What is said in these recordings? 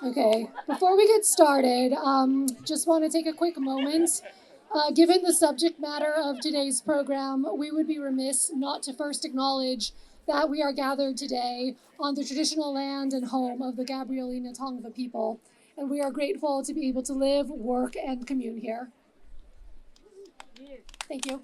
Okay, before we get started, just want to take a quick moment. Given the subject matter of today's program, we would be remiss not to first acknowledge that we are gathered today on the traditional land and home of the Gabrielina Tongva people, and we are grateful to be able to live, work, and commune here. Thank you.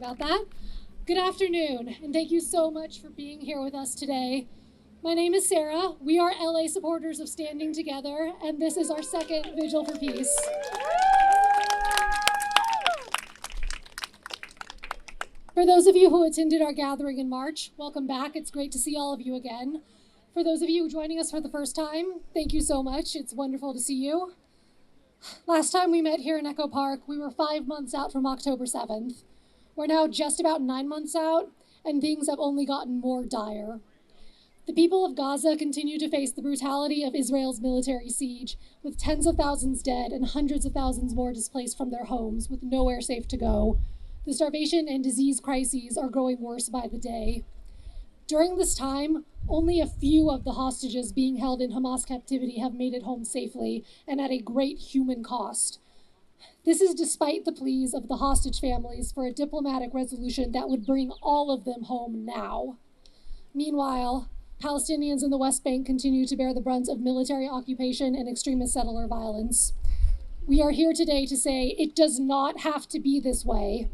about that. Good afternoon, and thank you so much for being here with us today. My name is Sarah. We are LA supporters of Standing Together, and this is our second Vigil for Peace. For those of you who attended our gathering in March, welcome back. It's great to see all of you again. For those of you joining us for the first time, thank you so much. It's wonderful to see you. Last time we met here in Echo Park, we were 5 months out from October 7th. We're now just about 9 months out, and things have only gotten more dire. The people of Gaza continue to face the brutality of Israel's military siege, with tens of thousands dead and hundreds of thousands more displaced from their homes with nowhere safe to go. The starvation and disease crises are growing worse by the day. During this time, only a few of the hostages being held in Hamas captivity have made it home safely and at a great human cost. This is despite the pleas of the hostage families for a diplomatic resolution that would bring all of them home now. Meanwhile, Palestinians in the West Bank continue to bear the brunt of military occupation and extremist settler violence. We are here today to say it does not have to be this way.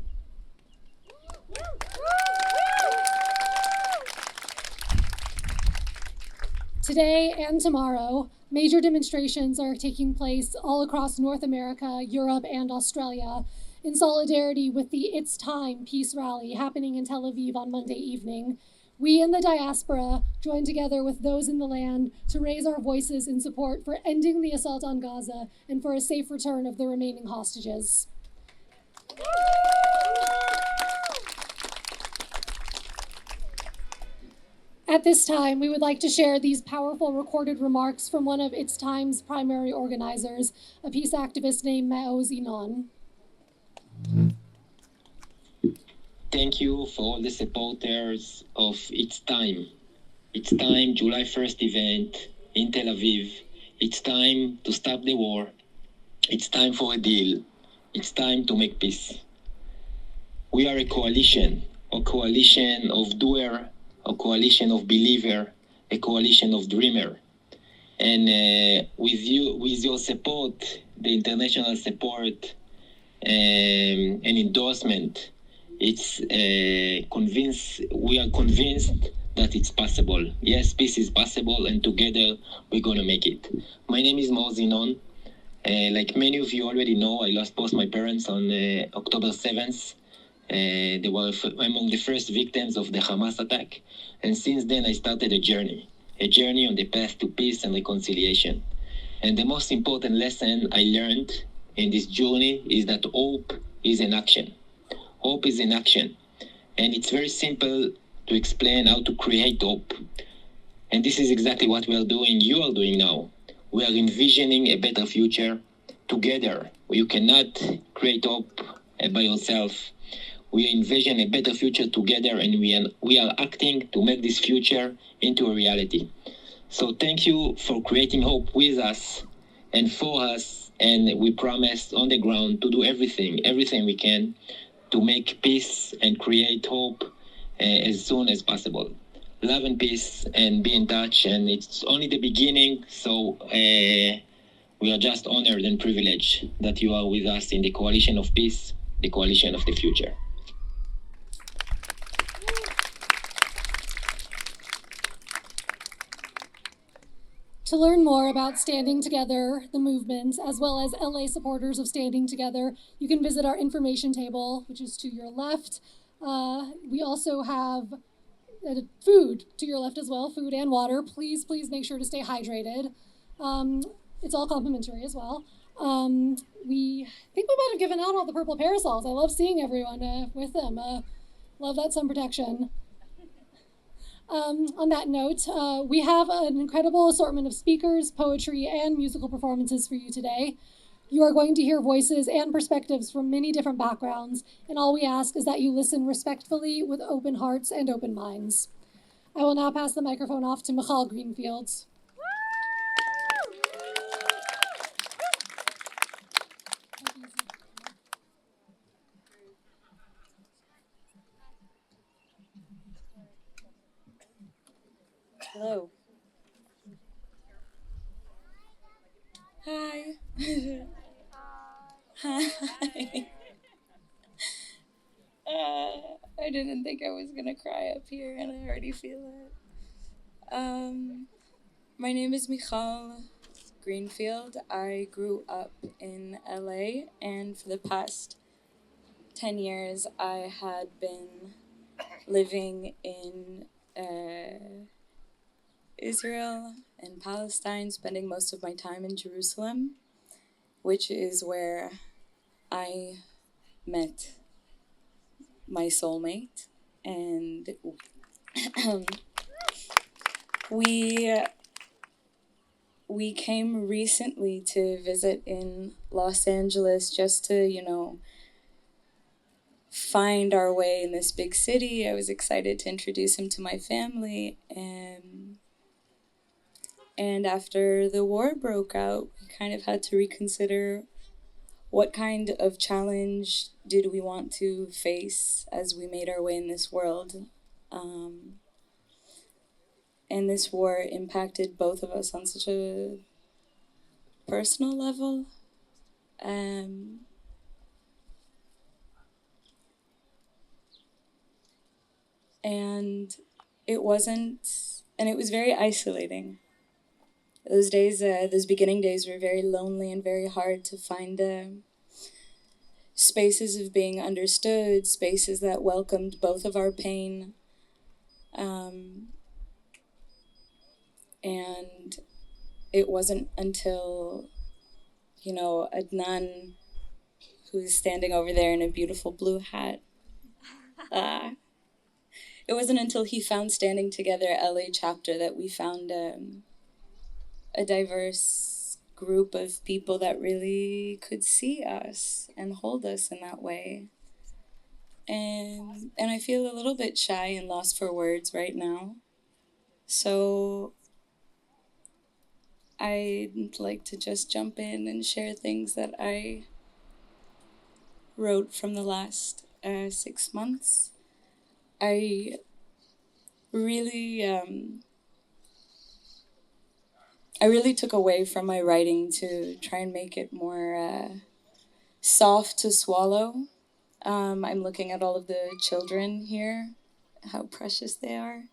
Today and tomorrow, major demonstrations are taking place all across North America, Europe, and Australia in solidarity with the It's Time peace rally happening in Tel Aviv on Monday evening. We in the diaspora join together with those in the land to raise our voices in support for ending the assault on Gaza and for a safe return of the remaining hostages. At this time, we would like to share these powerful recorded remarks from one of It's Time's primary organizers, a peace activist named Nir Oz. Thank you for all the supporters of It's Time. It's Time, July 1st event in Tel Aviv. It's time to stop the war. It's time for a deal. It's time to make peace. We are a coalition of doer, a coalition of believer, a coalition of dreamer. And with your support, the international support and endorsement, we are convinced that it's possible. Yes, peace is possible, and together we're going to make it. My name is Nir Oz. Like many of you already know, I lost both my parents on October 7th. They were among the first victims of the Hamas attack. And since then, I started a journey on the path to peace and reconciliation. And the most important lesson I learned in this journey is that hope is in action. Hope is in action. And it's very simple to explain how to create hope. And this is exactly what we are doing, you are doing now. We are envisioning a better future together. You cannot create hope by yourself. We envision a better future together, and we are acting to make this future into a reality. So thank you for creating hope with us and for us, and we promise on the ground to do everything we can to make peace and create hope as soon as possible. Love and peace, and be in touch, and it's only the beginning, so we are just honored and privileged that you are with us in the coalition of peace, the coalition of the future. To learn more about Standing Together, the movement, as well as LA supporters of Standing Together, you can visit our information table, which is to your left. We also have food to your left as well, food and water. Please make sure to stay hydrated. It's all complimentary as well. We think we might have given out all the purple parasols. I love seeing everyone with them. Love that sun protection. On that note, we have an incredible assortment of speakers, poetry, and musical performances for you today. You are going to hear voices and perspectives from many different backgrounds, and all we ask is that you listen respectfully with open hearts and open minds. I will now pass the microphone off to Michal Greenfield. Hello. Hi. Hi. I didn't think I was gonna cry up here, and I already feel it. My name is Michal, Greenfield. I grew up in LA, and for the past 10 years, I had been living in Israel and Palestine, spending most of my time in Jerusalem, which is where I met my soulmate. And we came recently to visit in Los Angeles just to, find our way in this big city. I was excited to introduce him to my family, and after the war broke out, we kind of had to reconsider what kind of challenge did we want to face as we made our way in this world. And this war impacted both of us on such a personal level. And it was very isolating. Those days, those beginning days were very lonely and very hard to find spaces of being understood, spaces that welcomed both of our pain. And it wasn't until, Adnan, who's standing over there in a beautiful blue hat, it wasn't until he found Standing Together LA chapter that we found a diverse group of people that really could see us and hold us in that way. And I feel a little bit shy and lost for words right now. So I'd like to just jump in and share things that I wrote from the last 6 months. I really took away from my writing to try and make it more soft to swallow. I'm looking at all of the children here, how precious they are.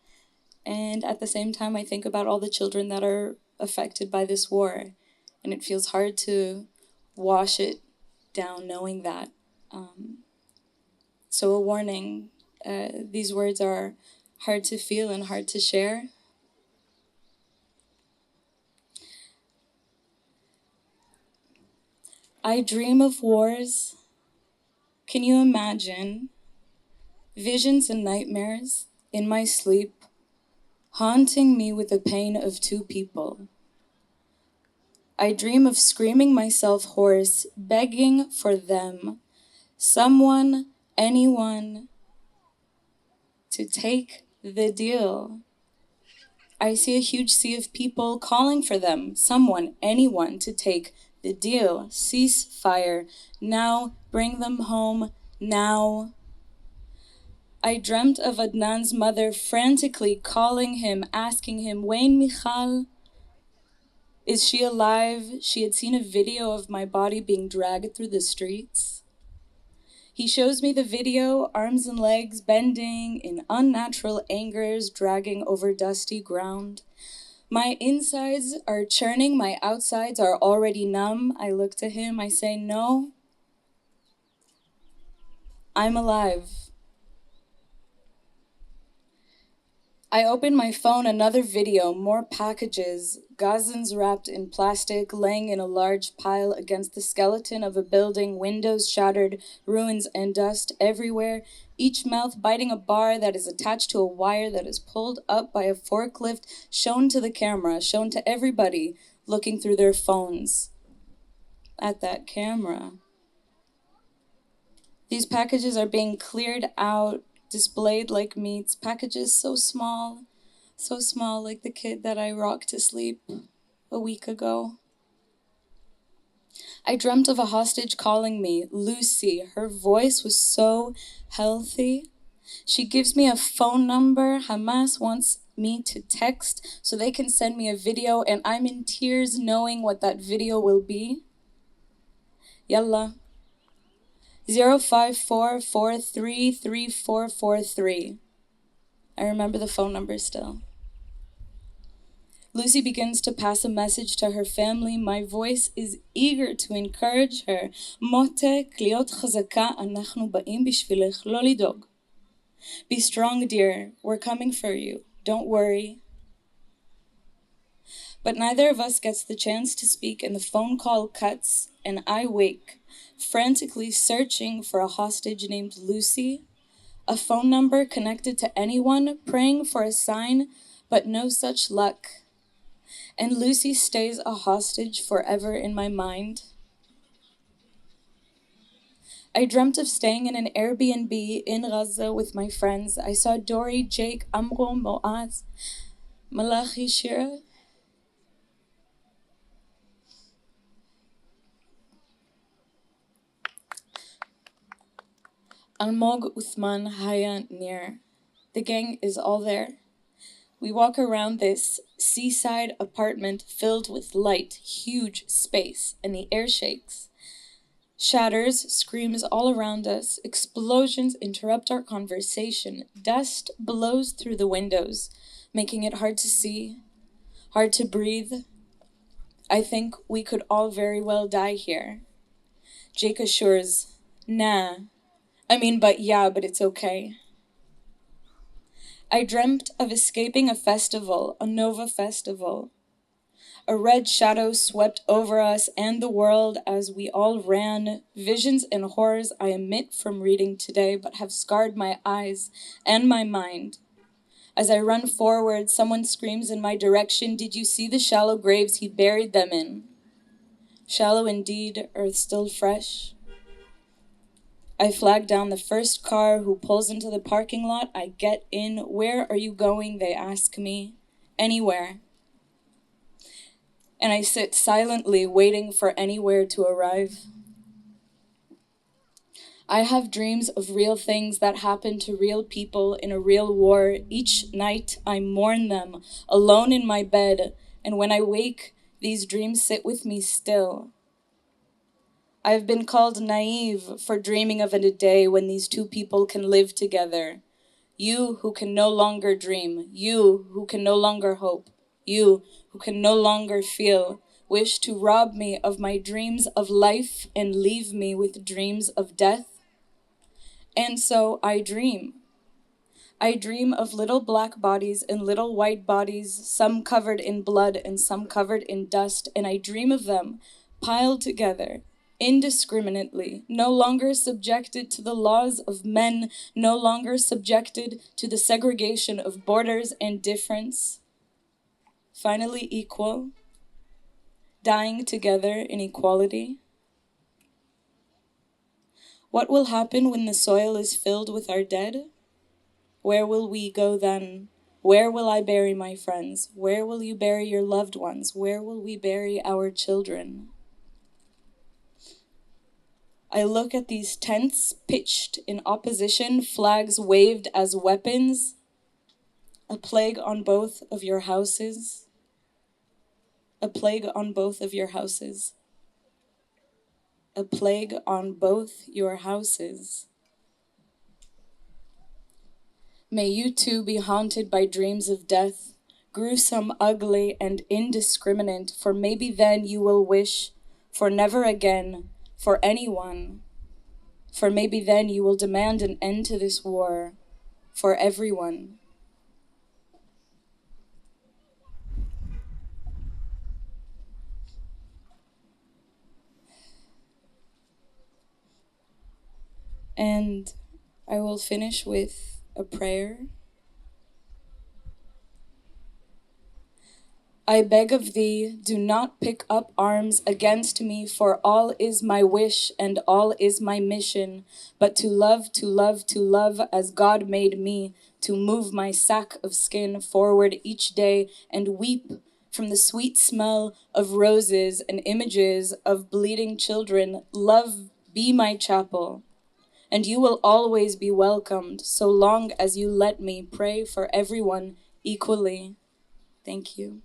And at the same time, I think about all the children that are affected by this war. And it feels hard to wash it down knowing that. So a warning, these words are hard to feel and hard to share. I dream of wars. Can you imagine? Visions and nightmares in my sleep, haunting me with the pain of two people. I dream of screaming myself hoarse, begging for them, someone, anyone, to take the deal. I see a huge sea of people calling for them, someone, anyone, to take the deal. Cease fire. Now, bring them home. Now. I dreamt of Adnan's mother frantically calling him, asking him, Wayne Michal, is she alive? She had seen a video of my body being dragged through the streets. He shows me the video, arms and legs bending in unnatural angers, dragging over dusty ground. My insides are churning, my outsides are already numb. I look to him, I say, no, I'm alive. I open my phone, another video, more packages, Gazans wrapped in plastic, laying in a large pile against the skeleton of a building, windows shattered, ruins and dust everywhere, each mouth biting a bar that is attached to a wire that is pulled up by a forklift, shown to the camera, shown to everybody looking through their phones at that camera. These packages are being cleared out, displayed like meats, packages so small, like the kid that I rocked to sleep a week ago. I dreamt of a hostage calling me, Lucy. Her voice was so healthy. She gives me a phone number Hamas wants me to text so they can send me a video, and I'm in tears knowing what that video will be. Yalla. 054433443. I remember the phone number still. Lucy begins to pass a message to her family. My voice is eager to encourage her. Motek, להיות חזקה, אנחנו באים בשבילך, לא לדאוג. Be strong, dear. We're coming for you. Don't worry. But neither of us gets the chance to speak, and the phone call cuts, and I wake, frantically searching for a hostage named Lucy, a phone number connected to anyone, praying for a sign, but no such luck. And Lucy stays a hostage forever in my mind. I dreamt of staying in an Airbnb in Gaza with my friends. I saw Dory, Jake, Amro, Moaz, Malachi, Shira. Almog, Uthman, Haya, Nir. The gang is all there. We walk around this seaside apartment filled with light, huge space, and the air shakes. Shatters, screams all around us, explosions interrupt our conversation, dust blows through the windows, making it hard to see, hard to breathe. I think we could all very well die here. Jake assures, but it's okay. I dreamt of escaping a festival, a Nova festival. A red shadow swept over us and the world as we all ran. Visions and horrors I emit from reading today, but have scarred my eyes and my mind. As I run forward, someone screams in my direction, "Did you see the shallow graves he buried them in?" Shallow indeed, earth still fresh. I flag down the first car who pulls into the parking lot. I get in. "Where are you going?" they ask me. "Anywhere." And I sit silently waiting for anywhere to arrive. I have dreams of real things that happen to real people in a real war. Each night I mourn them, alone in my bed, and when I wake, these dreams sit with me still. I've been called naive for dreaming of a day when these two people can live together. You who can no longer dream, you who can no longer hope, you who can no longer feel, wish to rob me of my dreams of life and leave me with dreams of death. And so I dream. I dream of little black bodies and little white bodies, some covered in blood and some covered in dust, and I dream of them piled together, indiscriminately, no longer subjected to the laws of men, no longer subjected to the segregation of borders and difference, finally equal, dying together in equality. What will happen when the soil is filled with our dead? Where will we go then? Where will I bury my friends? Where will you bury your loved ones? Where will we bury our children? I look at these tents pitched in opposition, flags waved as weapons, a plague on both of your houses, a plague on both of your houses, a plague on both your houses. May you too be haunted by dreams of death, gruesome, ugly, and indiscriminate, for maybe then you will wish for never again for anyone, for maybe then you will demand an end to this war for everyone. And I will finish with a prayer. I beg of thee, do not pick up arms against me, for all is my wish and all is my mission, but to love, to love, to love as God made me, to move my sack of skin forward each day and weep from the sweet smell of roses and images of bleeding children. Love be my chapel, and you will always be welcomed so long as you let me pray for everyone equally. Thank you.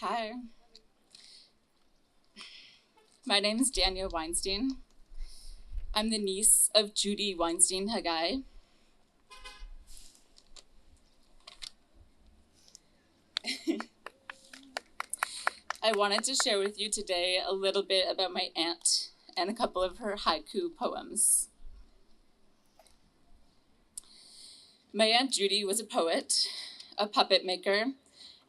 Hi. My name is Dania Weinstein. I'm the niece of Judy Weinstein Haggai. I wanted to share with you today a little bit about my aunt and a couple of her haiku poems. My Aunt Judy was a poet, a puppet maker,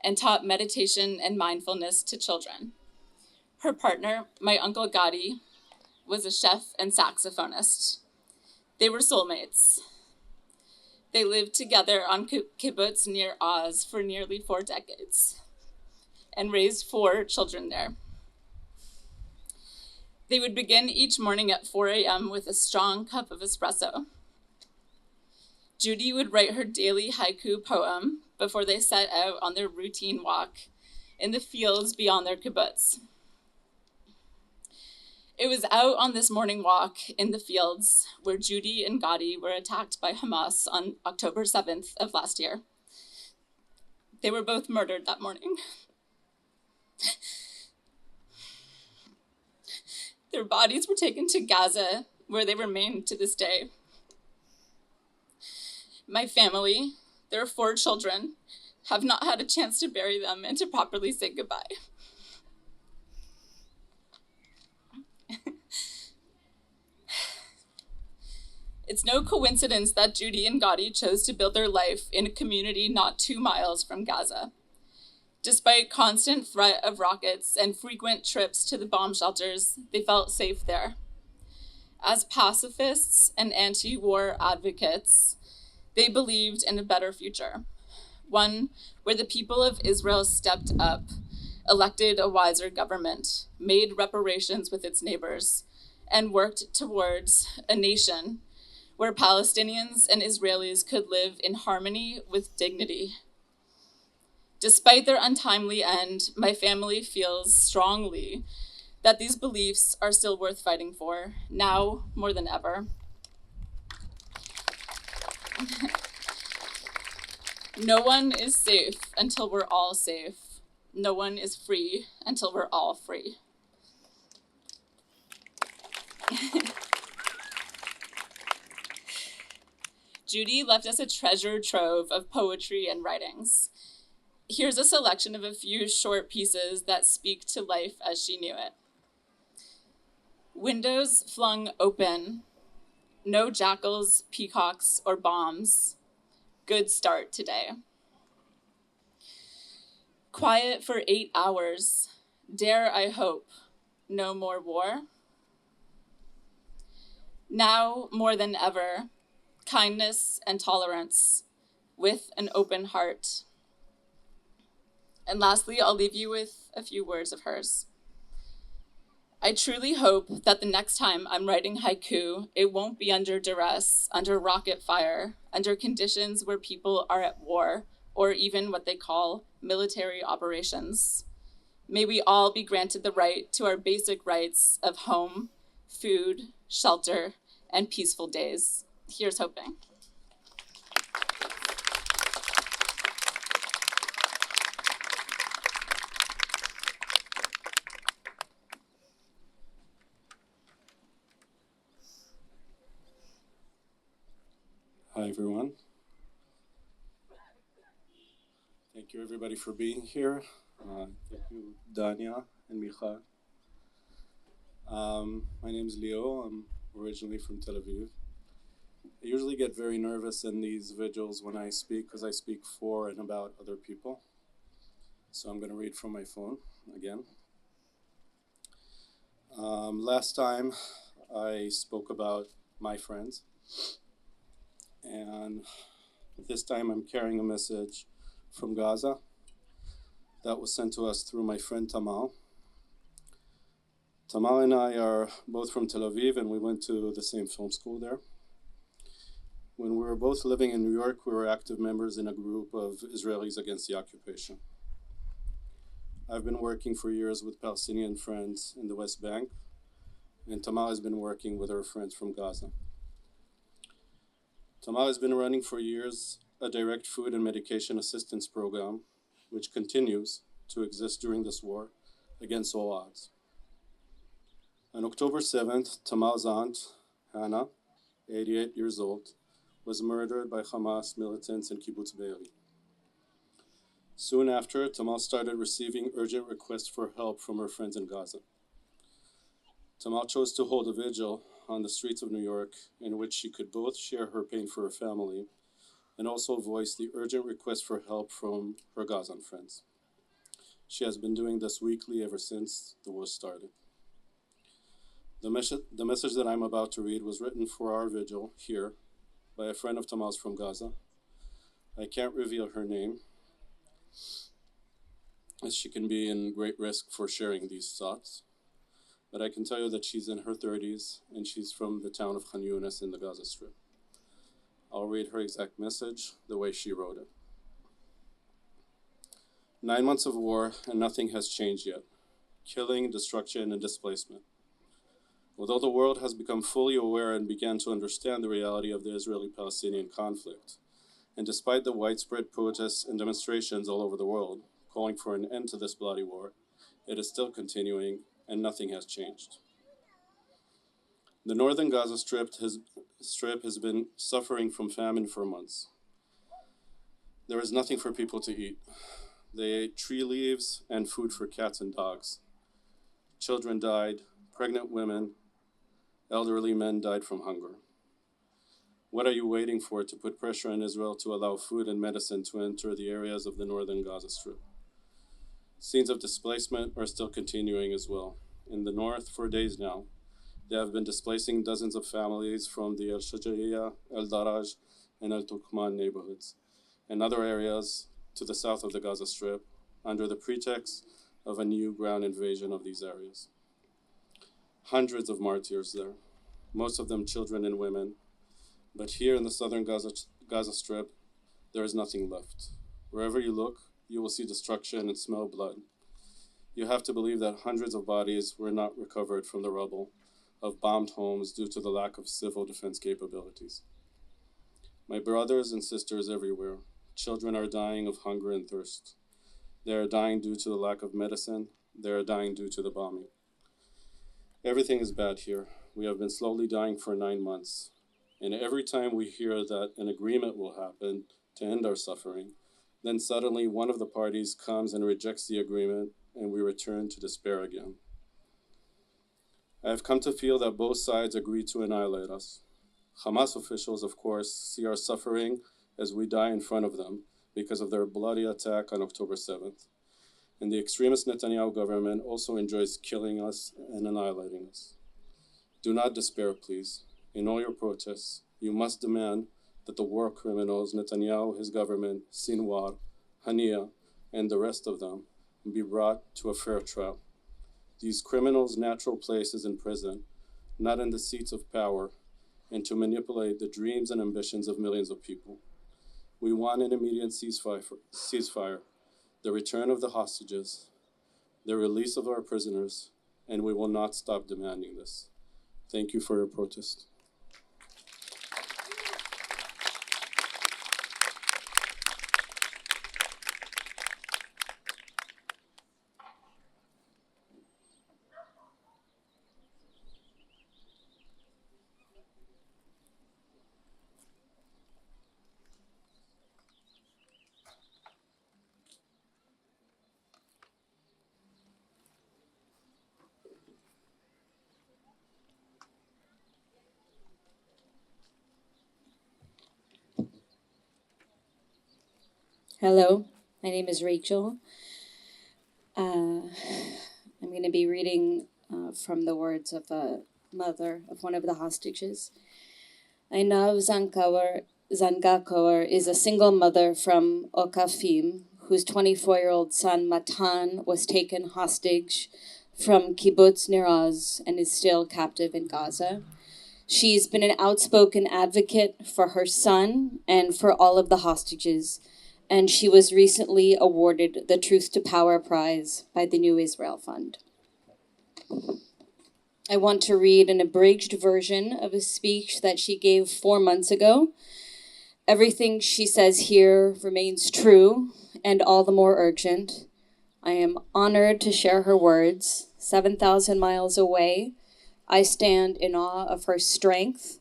and taught meditation and mindfulness to children. Her partner, my Uncle Gadi, was a chef and saxophonist. They were soulmates. They lived together on kibbutz Nir Oz for nearly 4 decades and raised 4 children there. They would begin each morning at 4 a.m. with a strong cup of espresso. Judy would write her daily haiku poem before they set out on their routine walk in the fields beyond their kibbutz. It was out on this morning walk in the fields where Judy and Gadi were attacked by Hamas on October 7th of last year. They were both murdered that morning. Their bodies were taken to Gaza, where they remain to this day. My family, their 4 children, have not had a chance to bury them and to properly say goodbye. It's no coincidence that Judy and Gadi chose to build their life in a community not 2 miles from Gaza. Despite constant threat of rockets and frequent trips to the bomb shelters, they felt safe there. As pacifists and anti-war advocates, they believed in a better future, one where the people of Israel stepped up, elected a wiser government, made reparations with its neighbors, and worked towards a nation where Palestinians and Israelis could live in harmony with dignity. Despite their untimely end, my family feels strongly that these beliefs are still worth fighting for, now more than ever. No one is safe until we're all safe. No one is free until we're all free. Judy left us a treasure trove of poetry and writings. Here's a selection of a few short pieces that speak to life as she knew it. Windows flung open, no jackals, peacocks, or bombs. Good start today. Quiet for 8 hours. Dare I hope no more war? Now more than ever, kindness and tolerance with an open heart. And lastly, I'll leave you with a few words of hers. I truly hope that the next time I'm writing haiku, it won't be under duress, under rocket fire, under conditions where people are at war, or even what they call military operations. May we all be granted the right to our basic rights of home, food, shelter, and peaceful days. Here's hoping. Hi, everyone. Thank you, everybody, for being here. Thank you, Dania and Michal. My name is Leeor. I'm originally from Tel Aviv. I usually get very nervous in these vigils when I speak because I speak for and about other people. So I'm going to read from my phone again. Last time I spoke about my friends. And this time I'm carrying a message from Gaza that was sent to us through my friend Tamal. Tamal and I are both from Tel Aviv, and we went to the same film school there. When we were both living in New York, we were active members in a group of Israelis against the occupation. I've been working for years with Palestinian friends in the West Bank, and Tamal has been working with her friends from Gaza. Tamal has been running for years a direct food and medication assistance program, which continues to exist during this war against all odds. On October 7th, Tamal's aunt, Hannah, 88 years old, was murdered by Hamas militants in Kibbutz Be'eri. Soon after, Tamal started receiving urgent requests for help from her friends in Gaza. Tamal chose to hold a vigil on the streets of New York in which she could both share her pain for her family and also voice the urgent request for help from her Gazan friends. She has been doing this weekly ever since the war started. The message that I'm about to read was written for our vigil here by a friend of Tamal's from Gaza. I can't reveal her name, as she can be in great risk for sharing these thoughts. But I can tell you that she's in her 30s and she's from the town of Khan Younis in the Gaza Strip. I'll read her exact message the way she wrote it. 9 months of war and nothing has changed yet. Killing, destruction, and displacement. Although the world has become fully aware and began to understand the reality of the Israeli-Palestinian conflict, and despite the widespread protests and demonstrations all over the world calling for an end to this bloody war, it is still continuing and nothing has changed. The northern Gaza Strip has been suffering from famine for months. There is nothing for people to eat. They ate tree leaves and food for cats and dogs. Children died, pregnant women, elderly men died from hunger. What are you waiting for to put pressure on Israel to allow food and medicine to enter the areas of the northern Gaza Strip? Scenes of displacement are still continuing as well. In the north, for days now, they have been displacing dozens of families from the El Shajaiya, El Daraj, and El Tukman neighborhoods, and other areas to the south of the Gaza Strip, under the pretext of a new ground invasion of these areas. Hundreds of martyrs there, most of them children and women, but here in the southern Gaza Strip, there is nothing left. Wherever you look, you will see destruction and smell blood. You have to believe that hundreds of bodies were not recovered from the rubble of bombed homes due to the lack of civil defense capabilities. My brothers and sisters everywhere, children are dying of hunger and thirst. They are dying due to the lack of medicine. They are dying due to the bombing. Everything is bad here. We have been slowly dying for 9 months. And every time we hear that an agreement will happen to end our suffering, then suddenly one of the parties comes and rejects the agreement, and we return to despair again. I have come to feel that both sides agree to annihilate us. Hamas officials, of course, see our suffering as we die in front of them because of their bloody attack on October 7th. And the extremist Netanyahu government also enjoys killing us and annihilating us. Do not despair, please. In all your protests, you must demand that the war criminals, Netanyahu, his government, Sinwar, Hania, and the rest of them, be brought to a fair trial. These criminals' natural place is in prison, not in the seats of power, and to manipulate the dreams and ambitions of millions of people. We want an immediate ceasefire, the return of the hostages, the release of our prisoners, and we will not stop demanding this. Thank you for your protest. Hello, my name is Rachel. I'm going to be reading from the words of a mother of one of the hostages. Einav Zangakor is a single mother from Okafim, whose 24-year-old son Matan was taken hostage from Kibbutz Nir Oz and is still captive in Gaza. She's been an outspoken advocate for her son and for all of the hostages, and she was recently awarded the Truth to Power Prize by the New Israel Fund. I want to read an abridged version of a speech that she gave 4 months ago. Everything she says here remains true and all the more urgent. I am honored to share her words. 7,000 miles away, I stand in awe of her strength,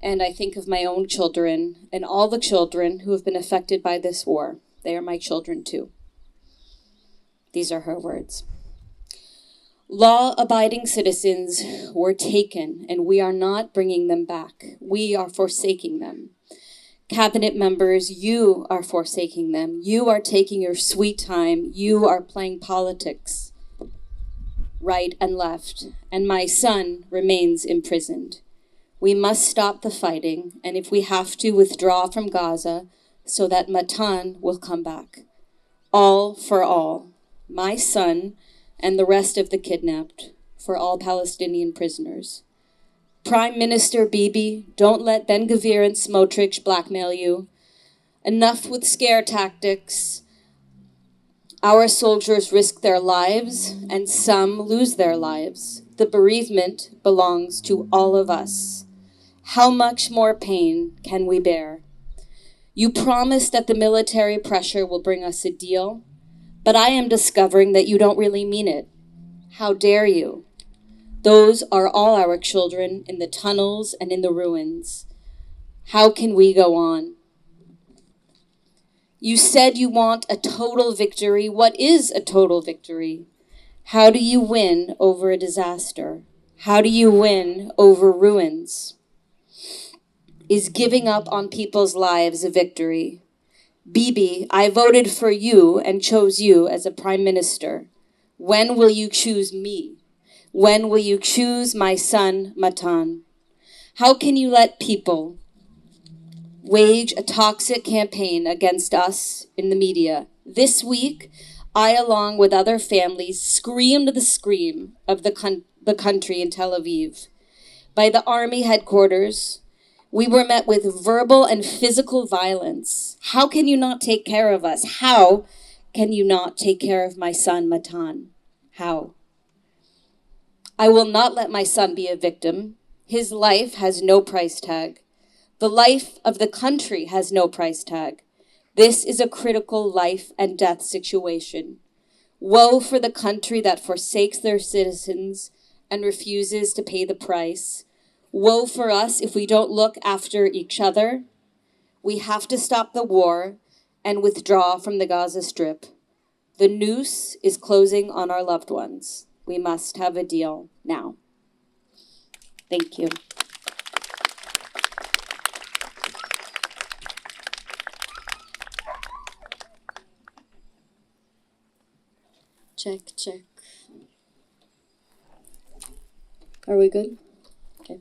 and I think of my own children and all the children who have been affected by this war. They are my children too. These are her words. Law-abiding citizens were taken, and we are not bringing them back. We are forsaking them. Cabinet members, you are forsaking them. You are taking your sweet time. You are playing politics, right and left, and my son remains imprisoned. We must stop the fighting, and if we have to, withdraw from Gaza so that Matan will come back. All for all, my son and the rest of the kidnapped, for all Palestinian prisoners. Prime Minister Bibi, don't let Ben-Gvir and Smotrich blackmail you. Enough with scare tactics. Our soldiers risk their lives, and some lose their lives. The bereavement belongs to all of us. How much more pain can we bear? You promised that the military pressure will bring us a deal, but I am discovering that you don't really mean it. How dare you? Those are all our children in the tunnels and in the ruins. How can we go on? You said you want a total victory. What is a total victory? How do you win over a disaster? How do you win over ruins? Is giving up on people's lives a victory? Bibi, I voted for you and chose you as a prime minister. When will you choose me? When will you choose my son, Matan? How can you let people wage a toxic campaign against us in the media? This week, I, along with other families, screamed the scream of the country in Tel Aviv. By the army headquarters, we were met with verbal and physical violence. How can you not take care of us? How can you not take care of my son, Matan? How? I will not let my son be a victim. His life has no price tag. The life of the country has no price tag. This is a critical life and death situation. Woe for the country that forsakes their citizens and refuses to pay the price. Woe for us if we don't look after each other. We have to stop the war and withdraw from the Gaza Strip. The noose is closing on our loved ones. We must have a deal now. Thank you. Check, check. Are we good? Okay.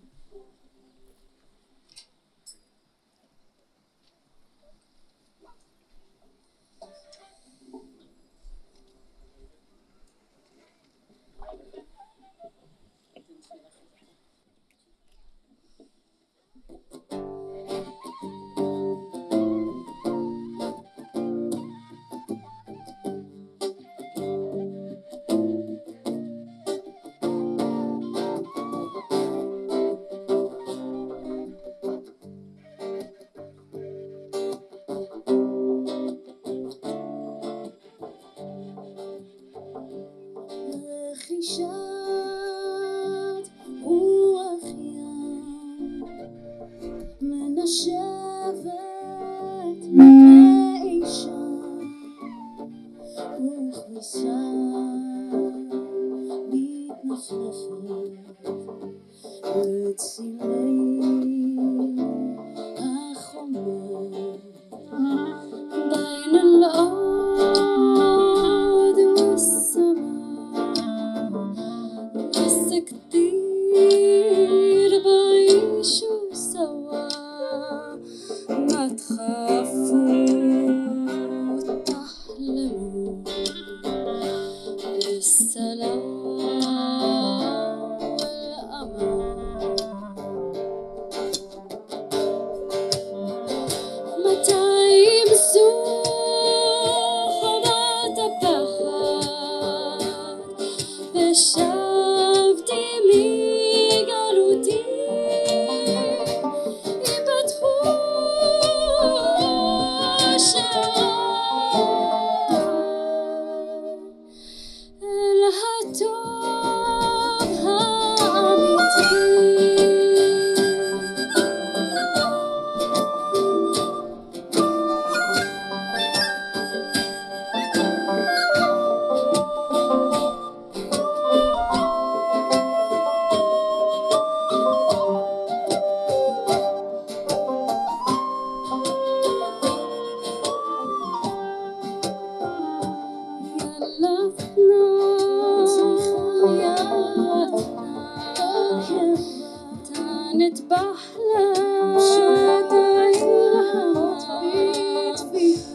نتبع لك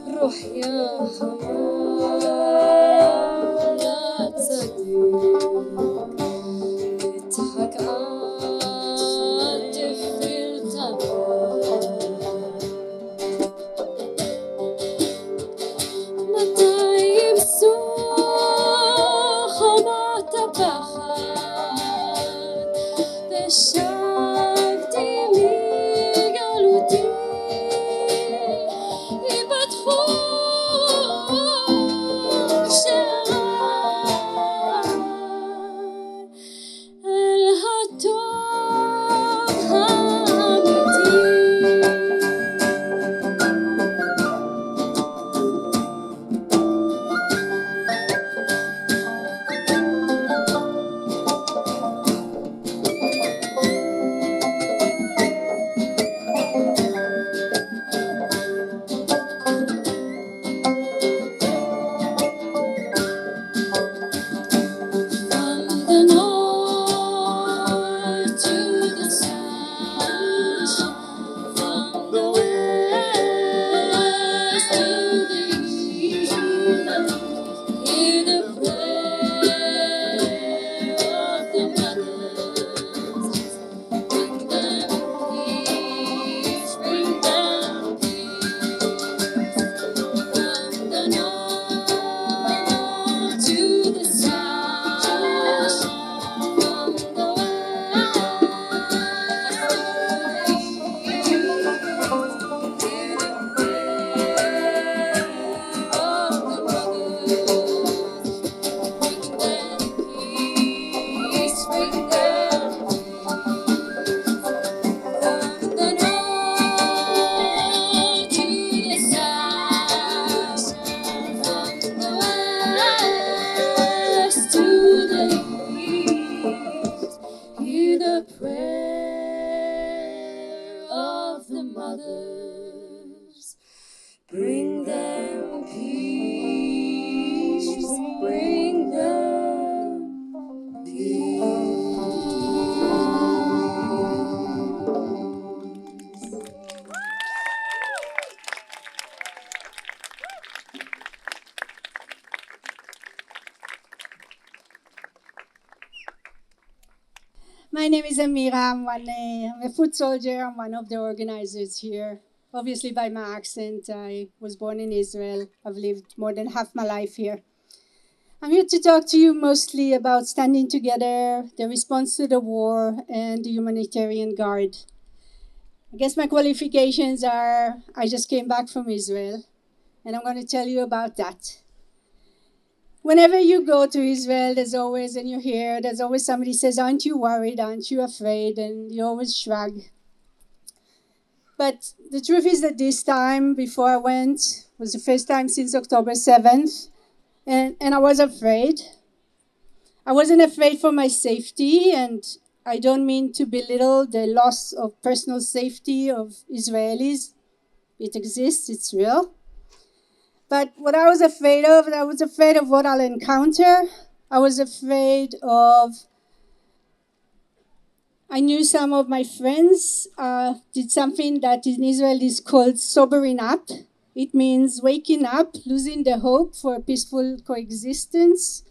روح يا حمام لا تصدق اضحك عالطفل التبع متى يبسوخ وما تبخل الشعب ديلي قالوا دي يبتخون شعار الهتوب هامتي My name is Amira. I'm a foot soldier. I'm one of the organizers here. Obviously, by my accent, I was born in Israel. I've lived more than half my life here. I'm here to talk to you mostly about standing together, the response to the war, and the humanitarian guard. I guess my qualifications are I just came back from Israel, and I'm going to tell you about that. Whenever you go to Israel, there's always somebody says, aren't you worried, aren't you afraid? And you always shrug. But the truth is that this time, before I went, was the first time since October 7th, and I was afraid. I wasn't afraid for my safety, and I don't mean to belittle the loss of personal safety of Israelis. It exists, it's real. But what I was afraid of what I'll encounter. I knew some of my friends did something that in Israel is called sobering up. It means waking up, losing the hope for a peaceful coexistence.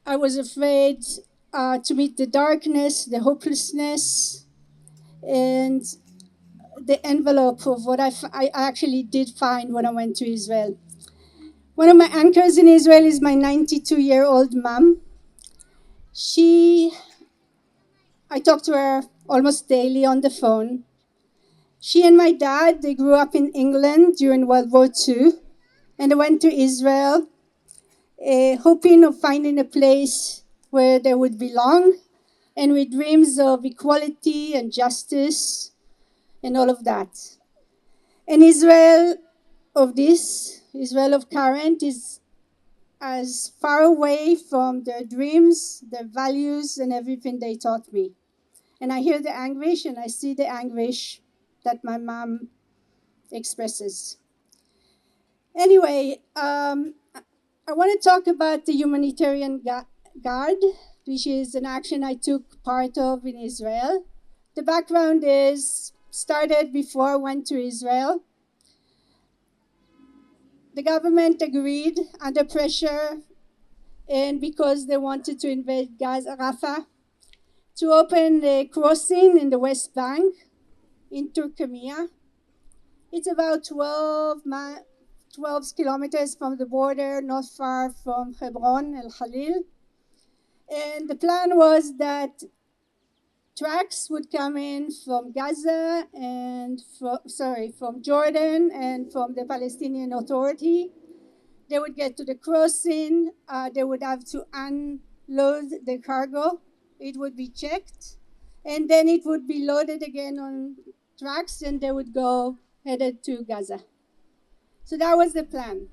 I was afraid to meet the darkness, the hopelessness, and the envelope of what I actually did find when I went to Israel. One of my anchors in Israel is my 92-year-old mom. I talk to her almost daily on the phone. She and my dad, they grew up in England during World War II, and they went to Israel, hoping of finding a place where they would belong, and with dreams of equality and justice, and all of that. And Israel of current, is as far away from their dreams, their values, and everything they taught me. And I hear the anguish, and I see the anguish that my mom expresses. Anyway, I want to talk about the humanitarian guard, which is an action I took part of in Israel. The background is started before I went to Israel. The government agreed under pressure and because they wanted to invade Gaza, Rafah, to open the crossing in the West Bank in Turkey. It's about 12 kilometers from the border, not far from Hebron, El Khalil. And the plan was that trucks would come in from Gaza and from Jordan and from the Palestinian Authority. They would get to the crossing. They would have to unload the cargo. It would be checked, and then it would be loaded again on trucks, and they would go headed to Gaza. So that was the plan.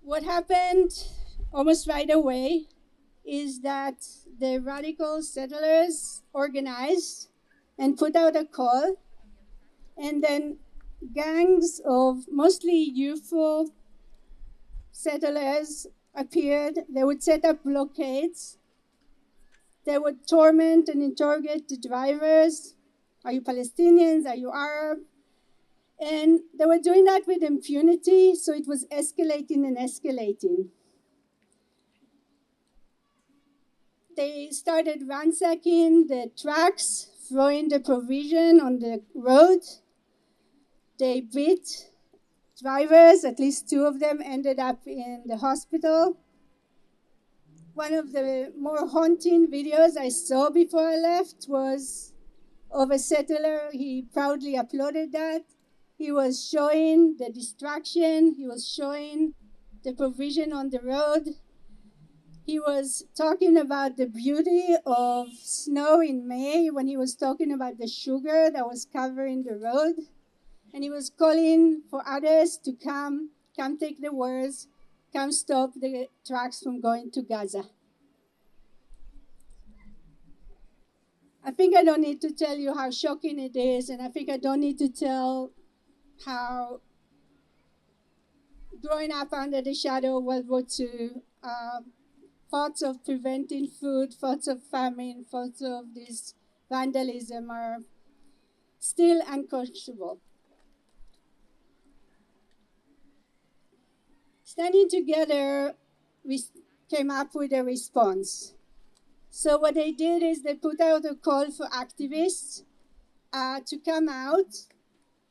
What happened almost right away is that the radical settlers organized and put out a call, and then gangs of mostly youthful settlers appeared. They would set up blockades. They would torment and interrogate the drivers. Are you Palestinians? Are you Arab? And they were doing that with impunity, so it was escalating and escalating. They started ransacking the trucks, throwing the provision on the road. They beat drivers, at least 2 of them ended up in the hospital. One of the more haunting videos I saw before I left was of a settler. He proudly uploaded that. He was showing the destruction. He was showing the provision on the road. He was talking about the beauty of snow in May when he was talking about the sugar that was covering the road. And he was calling for others to come take the words, come stop the trucks from going to Gaza. I think I don't need to tell you how shocking it is, and I think I don't need to tell how growing up under the shadow of World War II, thoughts of preventing food, thoughts of famine, thoughts of this vandalism are still unconscionable. Standing together, we came up with a response. So what they did is they put out a call for activists to come out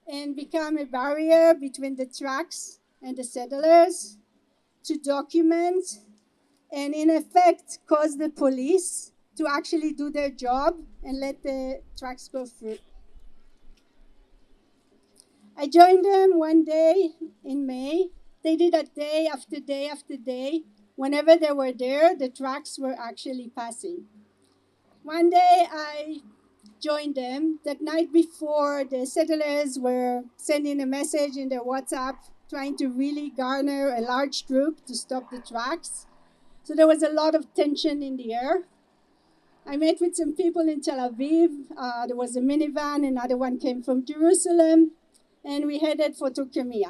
and become a barrier between the trucks and the settlers, to document and in effect cause the police to actually do their job and let the trucks go through. I joined them one day in May. They did that day after day after day. Whenever they were there, the trucks were actually passing. One day I joined them. That night before, the settlers were sending a message in their WhatsApp trying to really garner a large group to stop the trucks. So there was a lot of tension in the air. I met with some people in Tel Aviv. There was a minivan, another one came from Jerusalem, and we headed for Turkey.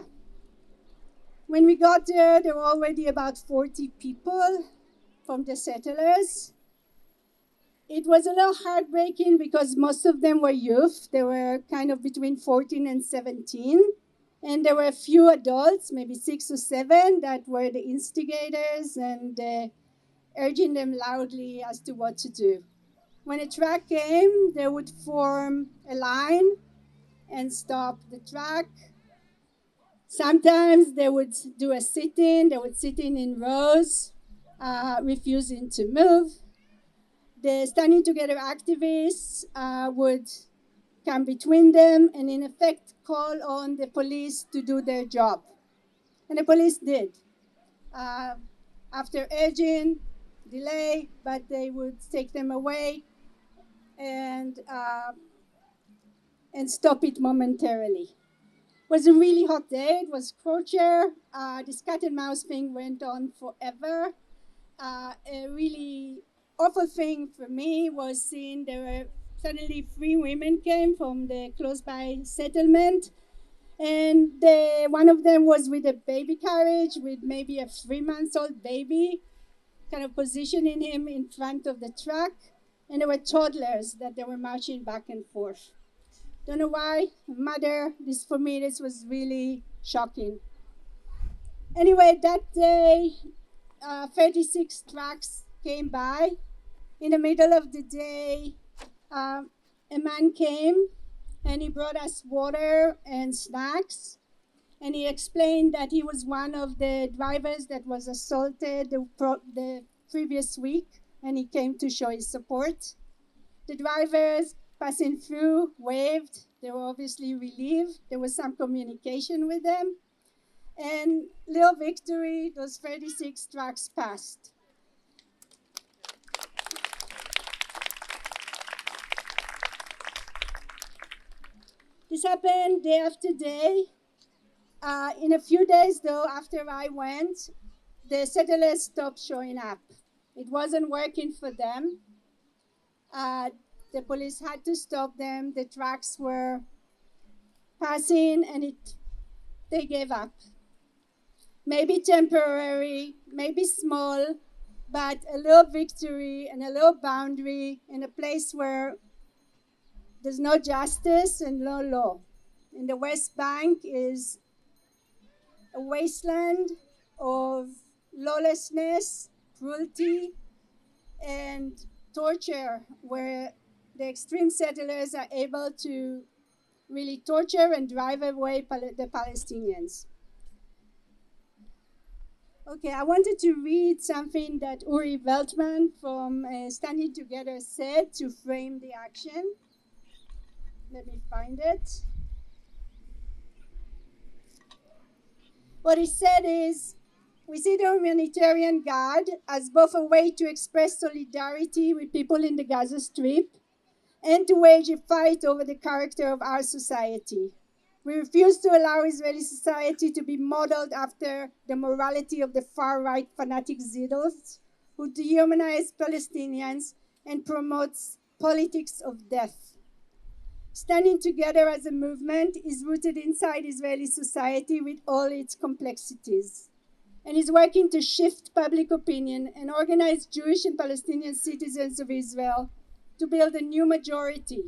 When we got there were already about 40 people from the settlers. It was a little heartbreaking because most of them were youth. They were kind of between 14 and 17. And there were a few adults, maybe 6 or 7, that were the instigators and urging them loudly as to what to do. When a truck came, they would form a line and stop the truck. Sometimes they would do a sit-in. They would sit in rows, refusing to move. The Standing Together activists would come between them and in effect call on the police to do their job. And the police did. After urging, delay, but they would take them away and stop it momentarily. It was a really hot day. It was scorcher. This cat and mouse thing went on forever. A really awful thing for me was seeing there were suddenly 3 women came from the close by settlement. And one of them was with a baby carriage with maybe a 3-month-old baby, kind of positioning him in front of the truck. and there were toddlers that they were marching back and forth. Don't know why, mother, for me, this was really shocking. Anyway, that day, 36 trucks came by. In the middle of the day, a man came and he brought us water and snacks. And he explained that he was one of the drivers that was assaulted the previous week, and he came to show his support. The drivers passing through waved. They were obviously relieved. There was some communication with them. And little victory, those 36 trucks passed. This happened day after day. In a few days, though, after I went, the settlers stopped showing up. It wasn't working for them. The police had to stop them. The trucks were passing, and they gave up. Maybe temporary, maybe small, but a little victory and a little boundary in a place where there's no justice and no law. In the West Bank is a wasteland of lawlessness, cruelty, and torture, where the extreme settlers are able to really torture and drive away the Palestinians. Okay, I wanted to read something that Uri Veltman from Standing Together said to frame the action. Let me find it. What he said is, we see the humanitarian guard as both a way to express solidarity with people in the Gaza Strip and to wage a fight over the character of our society. We refuse to allow Israeli society to be modeled after the morality of the far-right fanatic Zidus, who dehumanize Palestinians and promotes politics of death. Standing together as a movement is rooted inside Israeli society with all its complexities, and is working to shift public opinion and organize Jewish and Palestinian citizens of Israel to build a new majority,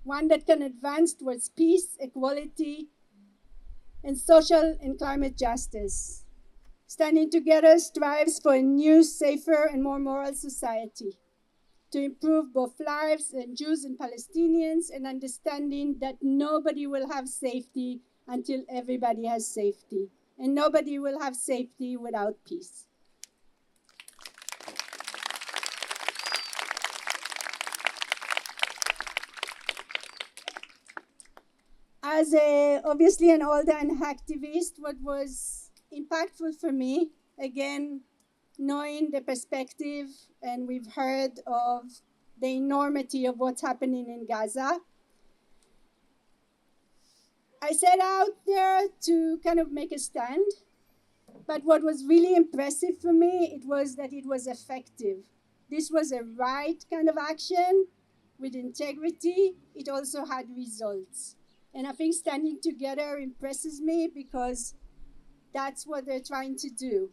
one that can advance towards peace, equality, and social and climate justice. Standing Together strives for a new, safer, and more moral society to improve both lives and Jews and Palestinians, and understanding that nobody will have safety until everybody has safety, and nobody will have safety without peace. As obviously an older activist, what was impactful for me, again, knowing the perspective, and we've heard of the enormity of what's happening in Gaza, I set out there to kind of make a stand. But what was really impressive for me, it was that it was effective. This was a right kind of action with integrity. It also had results. And I think Standing Together impresses me because that's what they're trying to do.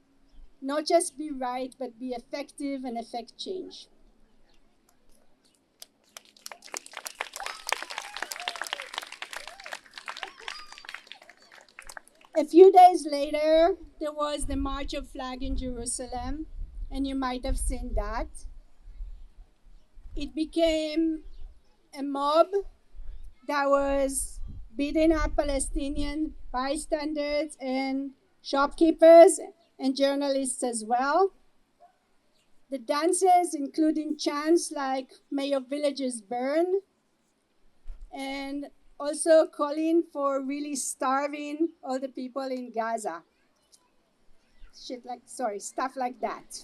Not just be right, but be effective and affect change. A few days later, there was the March of Flag in Jerusalem, and you might have seen that. It became a mob that was beating up Palestinian bystanders and shopkeepers and journalists as well. The dances, including chants like "May your villages burn," and also calling for really starving all the people in Gaza. Stuff like that.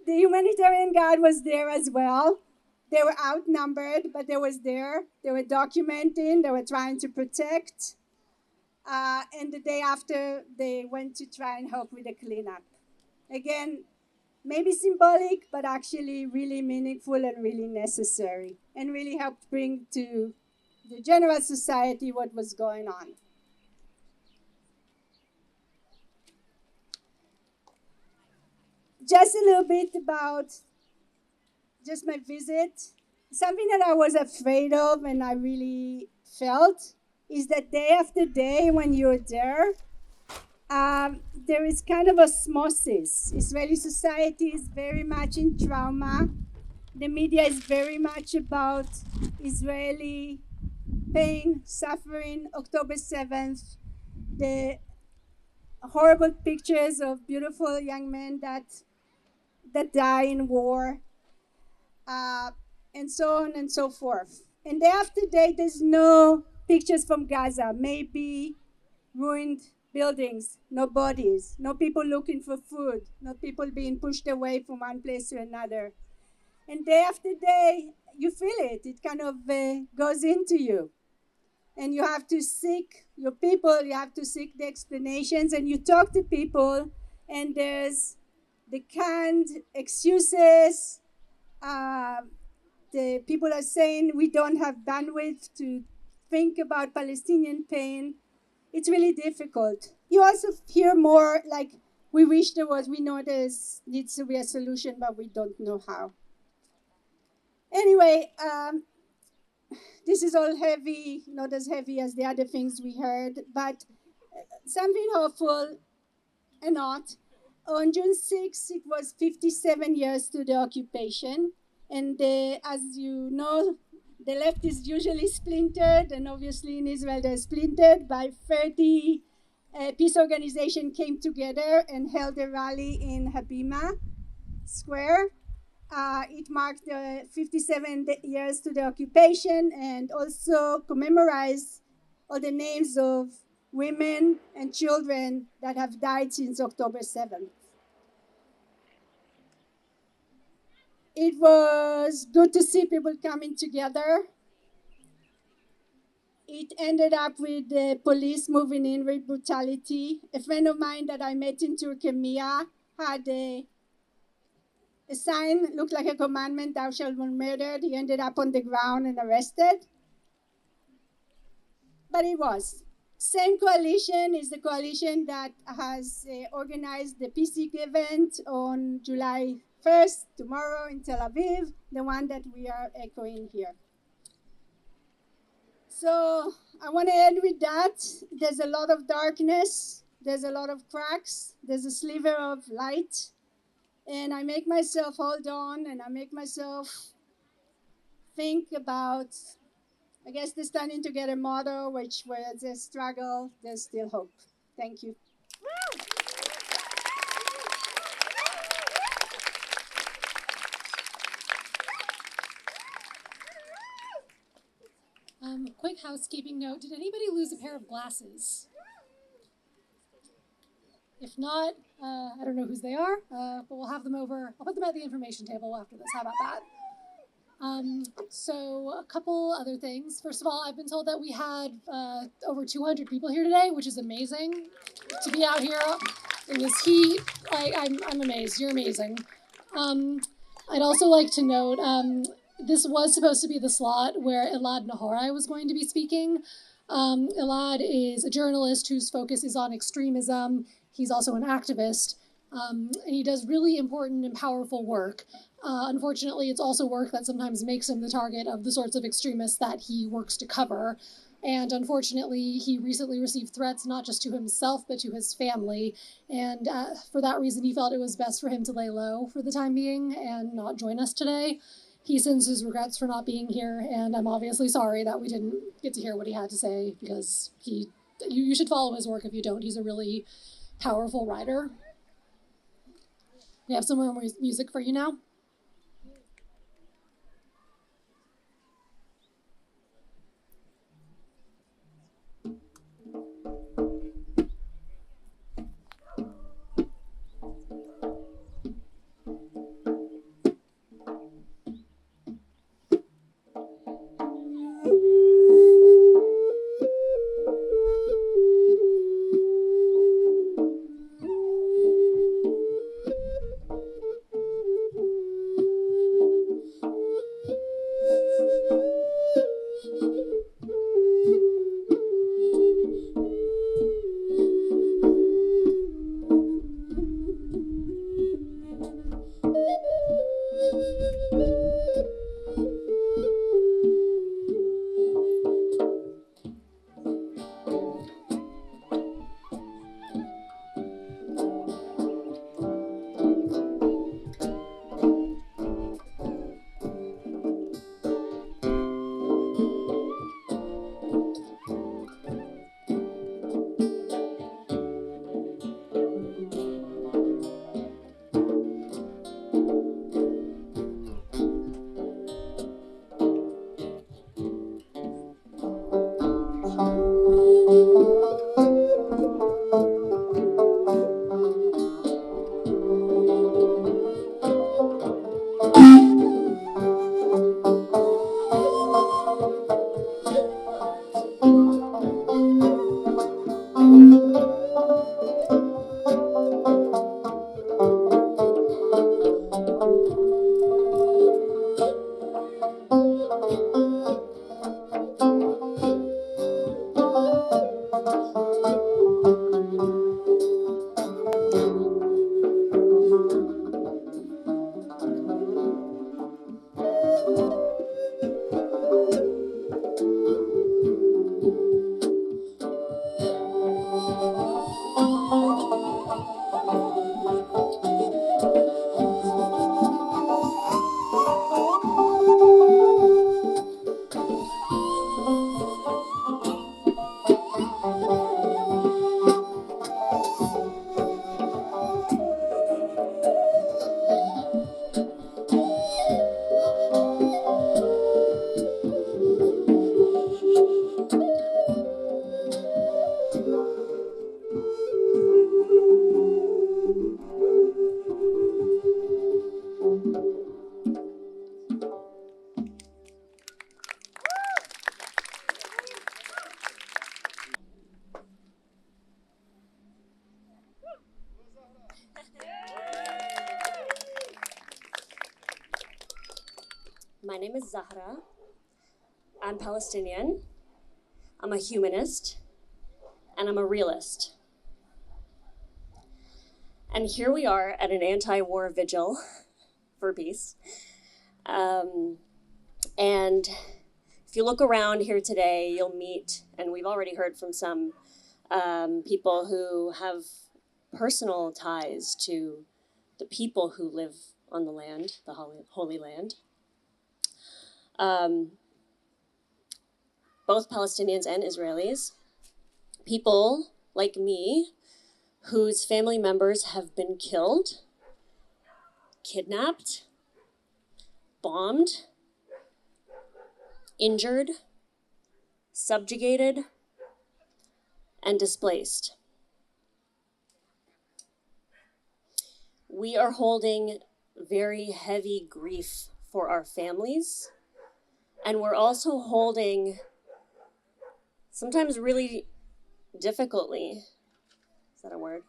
The humanitarian guard was there as well. They were outnumbered, but they was there. They were documenting, they were trying to protect. And the day after, they went to try and help with the cleanup. Again, maybe symbolic, but actually really meaningful and really necessary, and really helped bring to the general society what was going on. Just a little bit about just my visit. Something that I was afraid of and I really felt is that day after day when you're there is kind of osmosis. Israeli society is very much in trauma. The media is very much about Israeli pain, suffering. October 7th, the horrible pictures of beautiful young men that die in war, and so on and so forth. And day after day, there's no pictures from Gaza. Maybe ruined buildings, no bodies, no people looking for food, no people being pushed away from one place to another. And day after day, you feel it. It kind of goes into you. And you have to seek your people, you have to seek the explanations, and you talk to people, and there's the canned excuses. The people are saying we don't have bandwidth to think about Palestinian pain. It's really difficult. You also hear more like, we wish there was, we know there needs to be a solution, but we don't know how. Anyway, this is all heavy, not as heavy as the other things we heard, but something hopeful and not. On June 6th, it was 57 years to the occupation. And as you know, the left is usually splintered, and obviously in Israel they're splintered. By 30 peace organizations came together and held a rally in Habima Square. It marked the 57 years to the occupation and also commemorized all the names of women and children that have died since October 7th. It was good to see people coming together. It ended up with the police moving in with brutality. A friend of mine that I met in Turkey had a sign, looked like a commandment, thou shalt not murder. He ended up on the ground and arrested. But it was. Same coalition is the coalition that has organized the PC event on July 1st, tomorrow in Tel Aviv, the one that we are echoing here. So I want to end with that. There's a lot of darkness. There's a lot of cracks. There's a sliver of light. And I make myself hold on, and I make myself think about, I guess, the Standing Together motto, which was a struggle, there's still hope. Thank you. Quick housekeeping note. Did anybody lose a pair of glasses? If not, I don't know whose they are, but we'll have them over. I'll put them at the information table after this. How about that? So a couple other things. First of all, I've been told that we had over 200 people here today, which is amazing to be out here. It was heat. I'm amazed. You're amazing. I'd also like to note, this was supposed to be the slot where Elad Nahorai was going to be speaking. Elad is a journalist whose focus is on extremism. He's also an activist, and he does really important and powerful work. Unfortunately, it's also work that sometimes makes him the target of the sorts of extremists that he works to cover. And unfortunately, he recently received threats not just to himself, but to his family. And for that reason, he felt it was best for him to lay low for the time being and not join us today. He sends his regrets for not being here, and I'm obviously sorry that we didn't get to hear what he had to say, because you should follow his work if you don't. He's a really powerful writer. We have some more music for you now. My name is Zahra. I'm Palestinian. I'm a humanist. And I'm a realist. And here we are at an anti-war vigil for peace. And if you look around here today, you'll meet, and we've already heard from some people who have personal ties to the people who live on the land, the Holy Land. Both Palestinians and Israelis. People like me, whose family members have been killed, kidnapped, bombed, injured, subjugated, and displaced. We are holding very heavy grief for our families, and we're also holding, sometimes really difficultly, is that a word?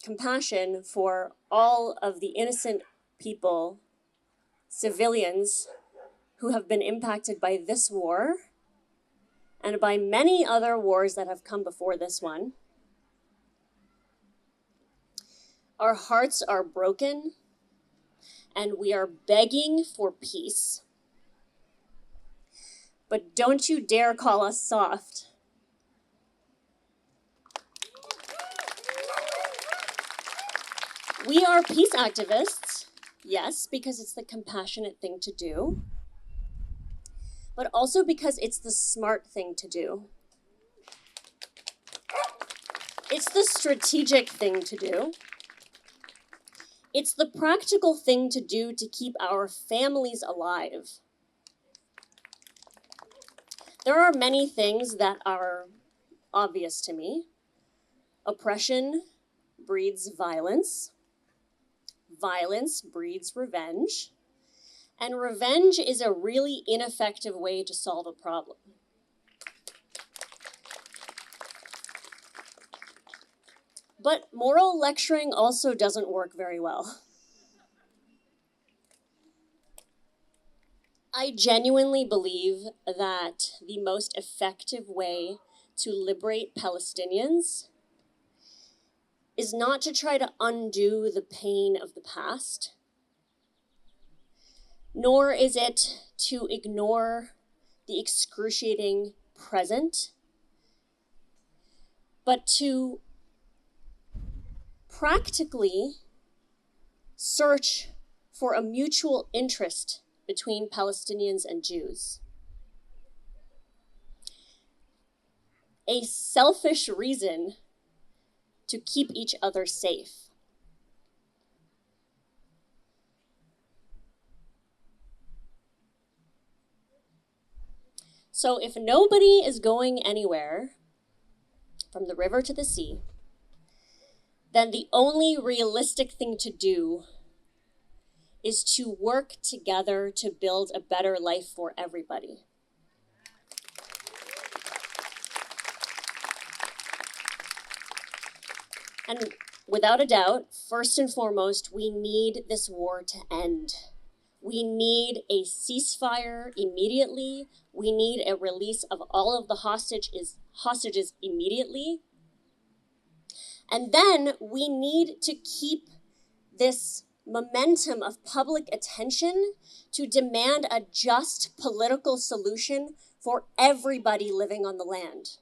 Compassion for all of the innocent people, civilians, who have been impacted by this war and by many other wars that have come before this one. Our hearts are broken, and we are begging for peace. But don't you dare call us soft. We are peace activists, yes, because it's the compassionate thing to do, but also because it's the smart thing to do. It's the strategic thing to do. It's the practical thing to do to keep our families alive. There are many things that are obvious to me. Oppression breeds violence. Violence breeds revenge. And revenge is a really ineffective way to solve a problem. But moral lecturing also doesn't work very well. I genuinely believe that the most effective way to liberate Palestinians is not to try to undo the pain of the past, nor is it to ignore the excruciating present, but to practically search for a mutual interest between Palestinians and Jews. A selfish reason to keep each other safe. So if nobody is going anywhere from the river to the sea, then the only realistic thing to do is to work together to build a better life for everybody. And without a doubt, first and foremost, we need this war to end. We need a ceasefire immediately. We need a release of all of the hostages immediately. And then we need to keep this momentum of public attention to demand a just political solution for everybody living on the land,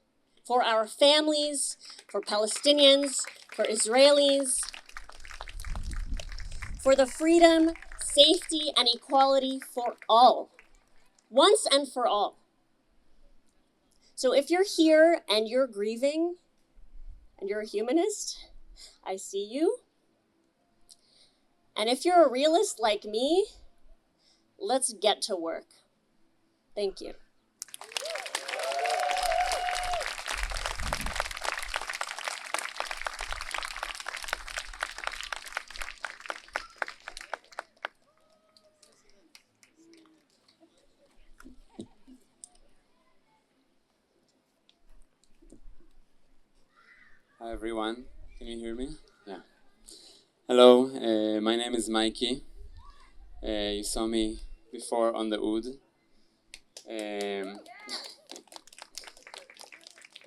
for our families, for Palestinians, for Israelis, for the freedom, safety, and equality for all, once and for all. So if you're here and you're grieving, and you're a humanist, I see you. And if you're a realist like me, let's get to work. Thank you. Hi everyone, can you hear me? Yeah. Hello, my name is Mikey. You saw me before on the Oud.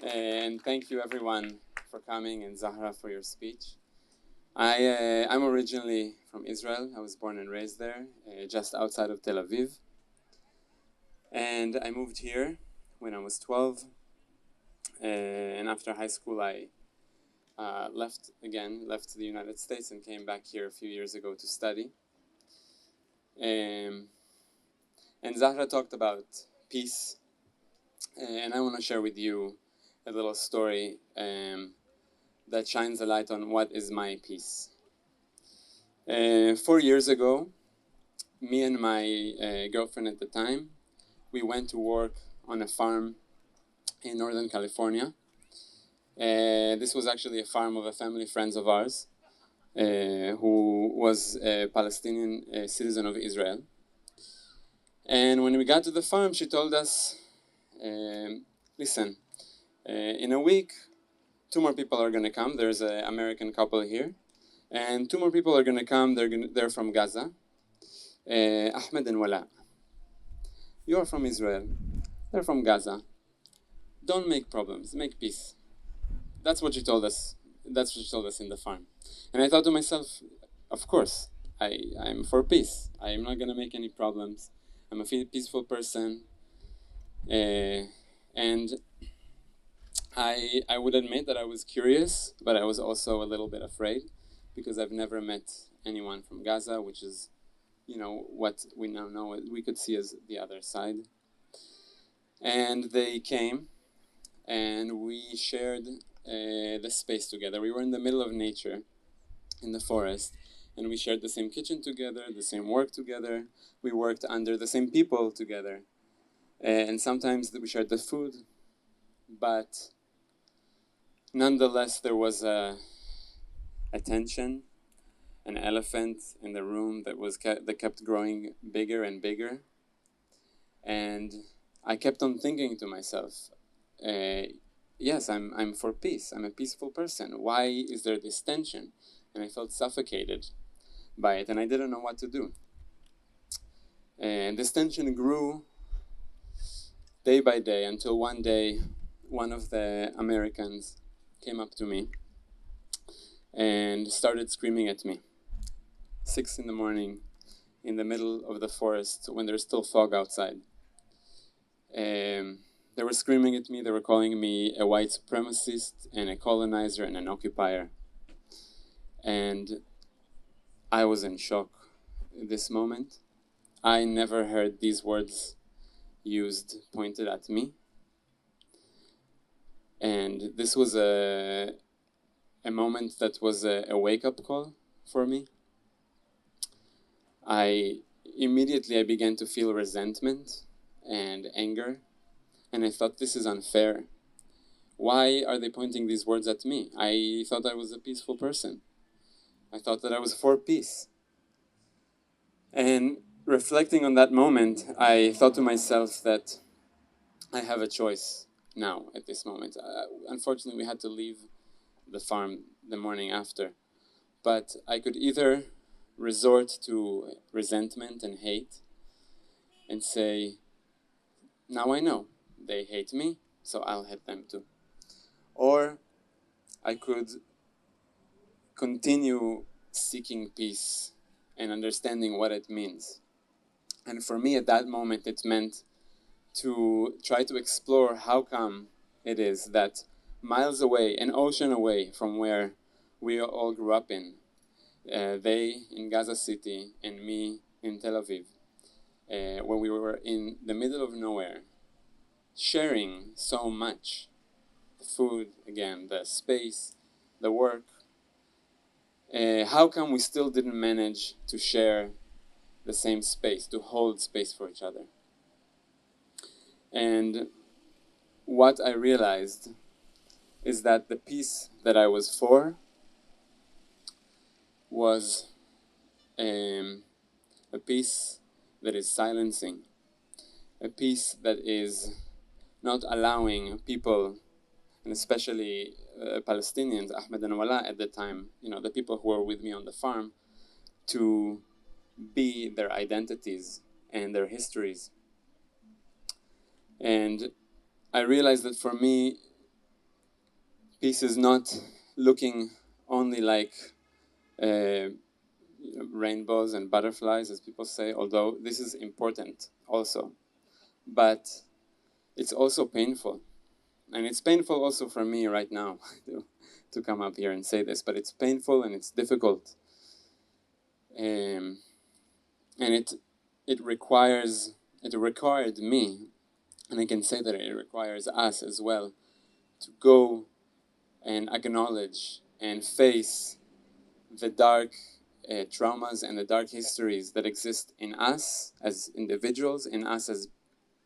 And thank you everyone for coming, and Zahra for your speech. I'm originally from Israel. I was born and raised there, just outside of Tel Aviv. And I moved here when I was 12. And after high school, I left the United States and came back here a few years ago to study. And Zahra talked about peace, and I want to share with you a little story that shines a light on what is my peace. 4 years ago, me and my girlfriend at the time, we went to work on a farm in Northern California. This was actually a farm of a family friends of ours who was a Palestinian citizen of Israel. And when we got to the farm, she told us, listen, in a week, 2 more people are going to come. There's an American couple here. And 2 more people are going to come. They're from Gaza. Ahmed and Wala. You're from Israel. They're from Gaza. Don't make problems. Make peace. That's what she told us. That's what she told us in the farm. And I thought to myself, of course, I'm for peace. I'm not going to make any problems. I'm a peaceful person. And I would admit that I was curious, but I was also a little bit afraid because I've never met anyone from Gaza, which is, what we now know we could see as the other side. And they came, and we shared the space together. We were in the middle of nature, in the forest, and we shared the same kitchen together, the same work together. We worked under the same people together, and sometimes we shared the food, but nonetheless there was a tension, an elephant in the room that kept growing bigger and bigger. And I kept on thinking to myself, yes, I'm for peace. I'm a peaceful person. Why is there this tension? And I felt suffocated by it, and I didn't know what to do. And this tension grew day by day until one day, one of the Americans came up to me and started screaming at me. 6 a.m. in the middle of the forest when there's still fog outside. They were screaming at me. They were calling me a white supremacist and a colonizer and an occupier. And I was in shock at this moment. I never heard these words used, pointed at me. And this was a moment that was a wake-up call for me. I began to feel resentment and anger, and I thought, this is unfair. Why are they pointing these words at me? I thought I was a peaceful person. I thought that I was for peace. And reflecting on that moment, I thought to myself that I have a choice now at this moment. Unfortunately, we had to leave the farm the morning after. But I could either resort to resentment and hate and say, now I know they hate me, so I'll hate them too. Or I could continue seeking peace and understanding what it means. And for me, at that moment, it meant to try to explore how come it is that miles away, an ocean away from where we all grew up in, they in Gaza City and me in Tel Aviv, when we were in the middle of nowhere, sharing so much, the food, again, the space, the work, how come we still didn't manage to share the same space, to hold space for each other? And what I realized is that the peace that I was for was a peace that is silencing, a peace that is not allowing people, and especially Palestinians, Ahmed and Wala at the time, the people who were with me on the farm, to be their identities and their histories. And I realized that for me, peace is not looking only like rainbows and butterflies, as people say, although this is important also. But it's also painful. And it's painful also for me right now to come up here and say this, but it's painful and it's difficult. And it required me, and I can say that it requires us as well, to go and acknowledge and face the dark traumas and the dark histories that exist in us as individuals, in us as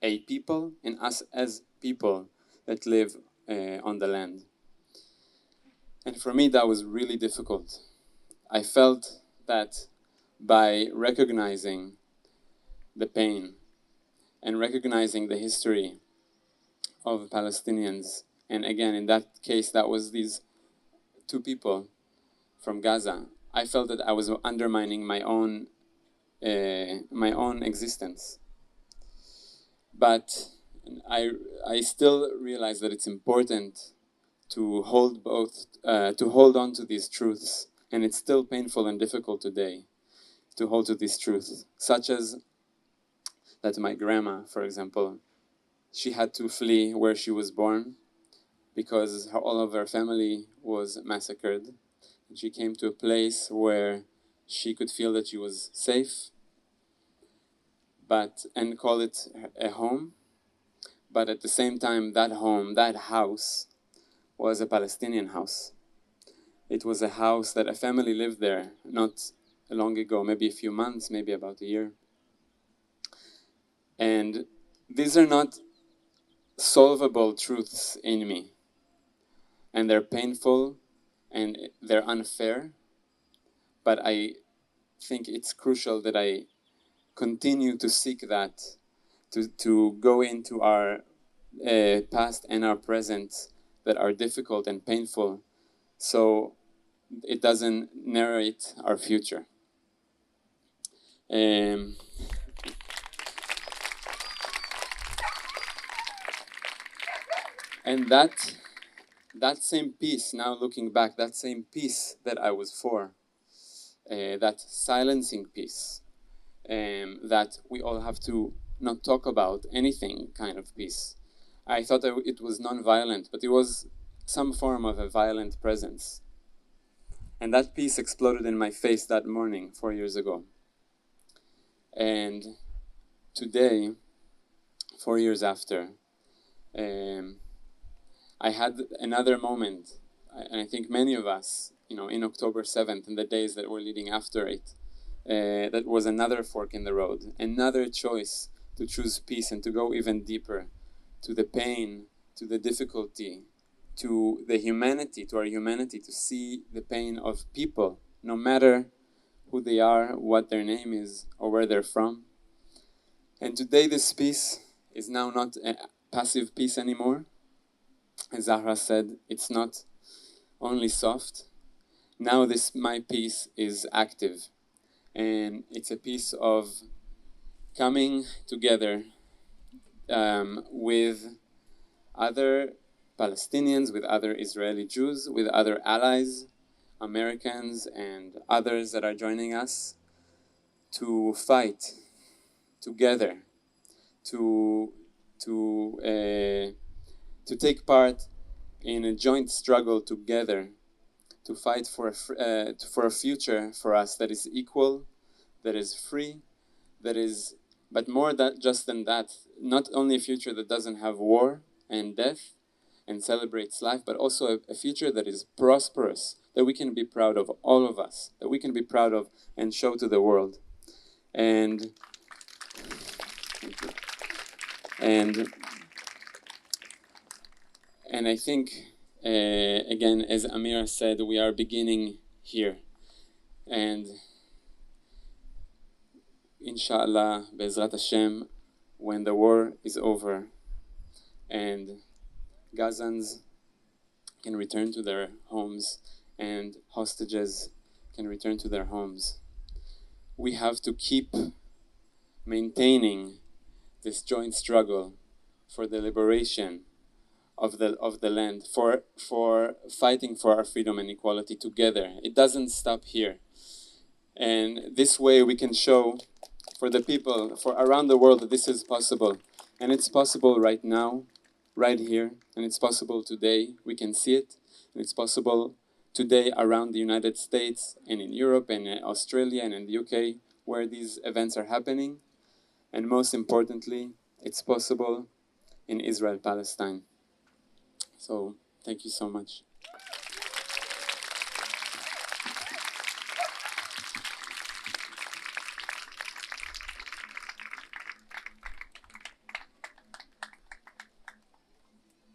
a people, in us as people that live on the land. And for me, that was really difficult. I felt that by recognizing the pain and recognizing the history of Palestinians, and again, in that case, that was these two people from Gaza, I felt that I was undermining my own existence. But I still realize that it's important to hold on to these truths, and it's still painful and difficult today to hold to these truths, such as that my grandma, for example, she had to flee where she was born because all of her family was massacred. And she came to a place where she could feel that she was safe, and call it a home. But at the same time, that home, that house, was a Palestinian house. It was a house that a family lived there not long ago, maybe a few months, maybe about a year. And these are not solvable truths in me. And they're painful and they're unfair. But I think it's crucial that I continue to seek that, to go into our past and our present that are difficult and painful, so it doesn't narrate our future. And that same peace, now looking back, that same peace that I was for, that silencing peace, that we all have to not talk about anything kind of peace. I thought that it was non-violent, but it was some form of a violent presence. And that peace exploded in my face that morning, 4 years ago. And today, 4 years after, I had another moment, and I think many of us, in October 7th and the days that were leading after it, that was another fork in the road, another choice to choose peace and to go even deeper to the pain, to the difficulty, to the humanity, to our humanity, to see the pain of people, no matter who they are, what their name is, or where they're from. And today this peace is now not a passive peace anymore. As Zahra said, it's not only soft. Now my peace is active. And it's a piece of coming together with other Palestinians, with other Israeli Jews, with other allies, Americans and others that are joining us, to fight together, to take part in a joint struggle together, to fight for a future for us that is equal, that is free, that is, but more than just than that, not only a future that doesn't have war and death and celebrates life, but also a future that is prosperous, that we can be proud of, all of us, that we can be proud of and show to the world. And I think, again, as Amira said, we are beginning here. And inshallah, Be'ezrat Hashem, when the war is over and Gazans can return to their homes and hostages can return to their homes, we have to keep maintaining this joint struggle for the liberation of the land, for fighting for our freedom and equality together. It doesn't stop here. And this way we can show for the people for around the world that this is possible. And it's possible right now, right here, and it's possible today. We can see it, and it's possible today around the United States and in Europe and in Australia and in the UK, where these events are happening. And most importantly, it's possible in Israel, Palestine. So, thank you so much.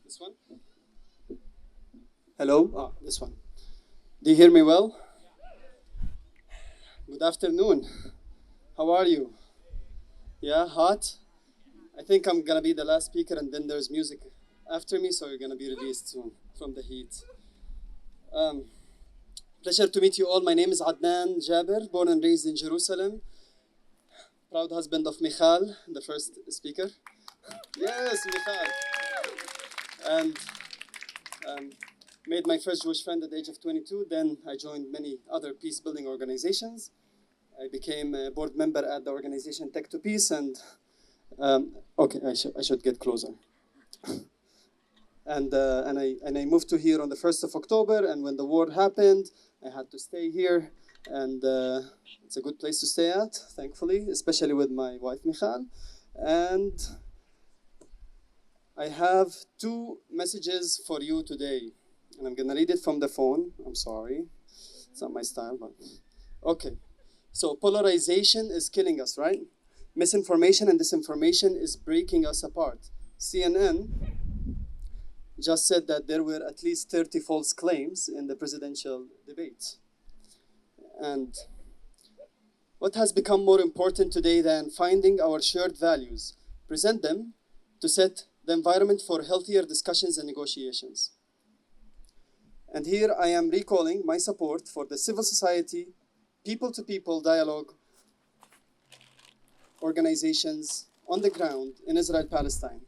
This one? Hello? This one. Do you hear me well? Good afternoon. How are you? Yeah, hot? I think I'm gonna be the last speaker and then there's music after me, so you're gonna be released soon from the heat. Pleasure to meet you all. My name is Adnan Jaber, born and raised in Jerusalem. Proud husband of Michal, the first speaker. Yes, Michal. And made my first Jewish friend at the age of 22. Then I joined many other peace-building organizations. I became a board member at the organization Tech to Peace, and okay, I should get closer. And I moved to here on the 1st of October, and when the war happened, I had to stay here, and it's a good place to stay at, thankfully, especially with my wife Michal. And I have two messages for you today, and I'm gonna read it from the phone. I'm sorry, it's not my style, but okay. So polarization is killing us, right? Misinformation and disinformation is breaking us apart. CNN just said that there were at least 30 false claims in the presidential debate. And what has become more important today than finding our shared values? Present them to set the environment for healthier discussions and negotiations. And here I am recalling my support for the civil society, people-to-people dialogue organizations on the ground in Israel, Palestine.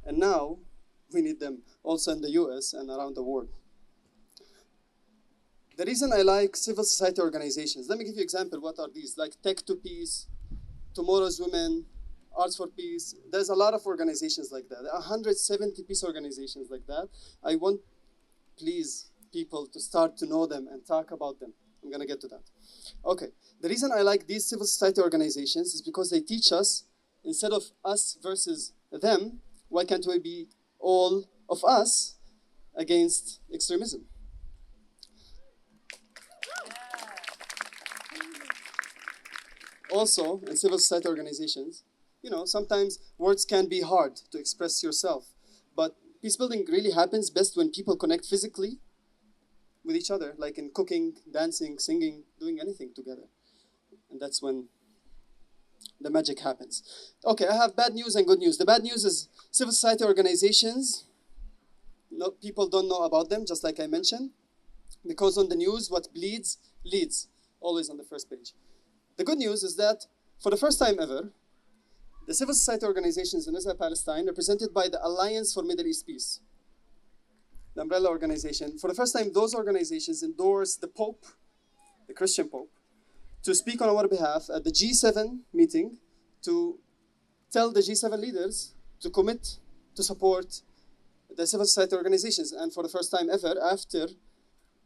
And now we need them also in the US and around the world. The reason I like civil society organizations, let me give you an example. What are these? Like Tech to Peace, Tomorrow's Women, Arts for Peace. There's a lot of organizations like that. 170 peace organizations like that. I want, please, people to start to know them and talk about them. I'm gonna get to that. Okay, the reason I like these civil society organizations is because they teach us, instead of us versus them, why can't we be all of us against extremism? Also, in civil society organizations, you know, sometimes words can be hard to express yourself, but peace building really happens best when people connect physically with each other, like in cooking, dancing, singing, doing anything together. And that's when the magic happens. Okay, I have bad news and good news. The bad news is civil society organizations, people don't know about them, just like I mentioned, because on the news, what bleeds, leads, always on the first page. The good news is that, for the first time ever, the civil society organizations in Israel, Palestine, represented by the Alliance for Middle East Peace, the umbrella organization, for the first time, those organizations endorsed the Pope, the Christian Pope, to speak on our behalf at the G7 meeting to tell the G7 leaders to commit to support the civil society organizations. And for the first time ever, after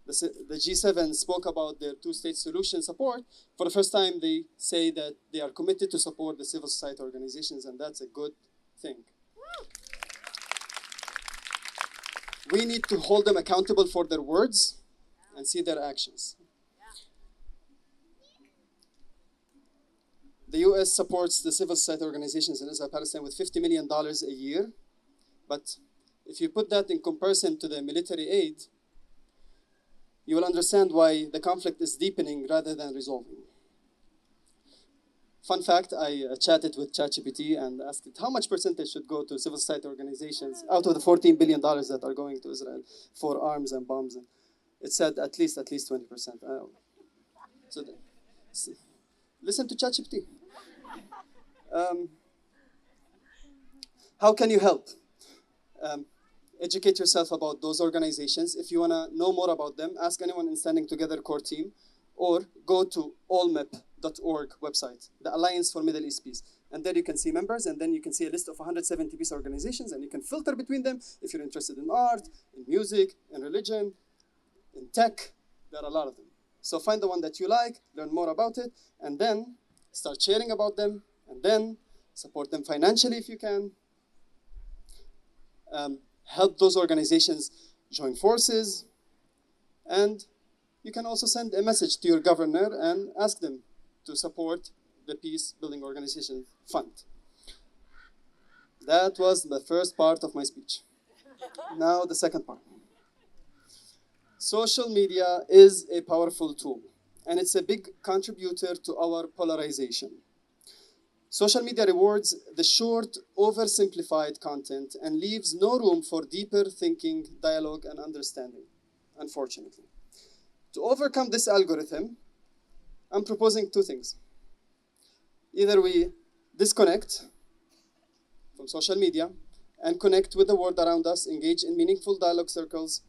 the G7 spoke about their two-state solution support, for the first time they say that they are committed to support the civil society organizations, and that's a good thing. We need to hold them accountable for their words and see their actions. The US supports the civil society organizations in Israel Palestine with $50 million a year. But if you put that in comparison to the military aid, you will understand why the conflict is deepening rather than resolving. Fun fact, I chatted with ChatGPT and asked it how much percentage should go to civil society organizations out of the $14 billion that are going to Israel for arms and bombs. It said at least 20%. Listen to ChatGPT. How can you help? Educate yourself about those organizations. If you want to know more about them, ask anyone in Standing Together core team, or go to allmep.org website, the Alliance for Middle East Peace. And there you can see members, and then you can see a list of 170 peace organizations, and you can filter between them if you're interested in art, in music, in religion, in tech. There are a lot of them. So find the one that you like, learn more about it, and then start sharing about them, and then support them financially if you can. Help those organizations join forces, and you can also send a message to your governor and ask them to support the Peace Building Organization Fund. That was the first part of my speech. Now the second part. Social media is a powerful tool, and it's a big contributor to our polarization. Social media rewards the short, oversimplified content and leaves no room for deeper thinking, dialogue, and understanding, unfortunately. To overcome this algorithm, I'm proposing two things. Either we disconnect from social media and connect with the world around us, engage in meaningful dialogue circles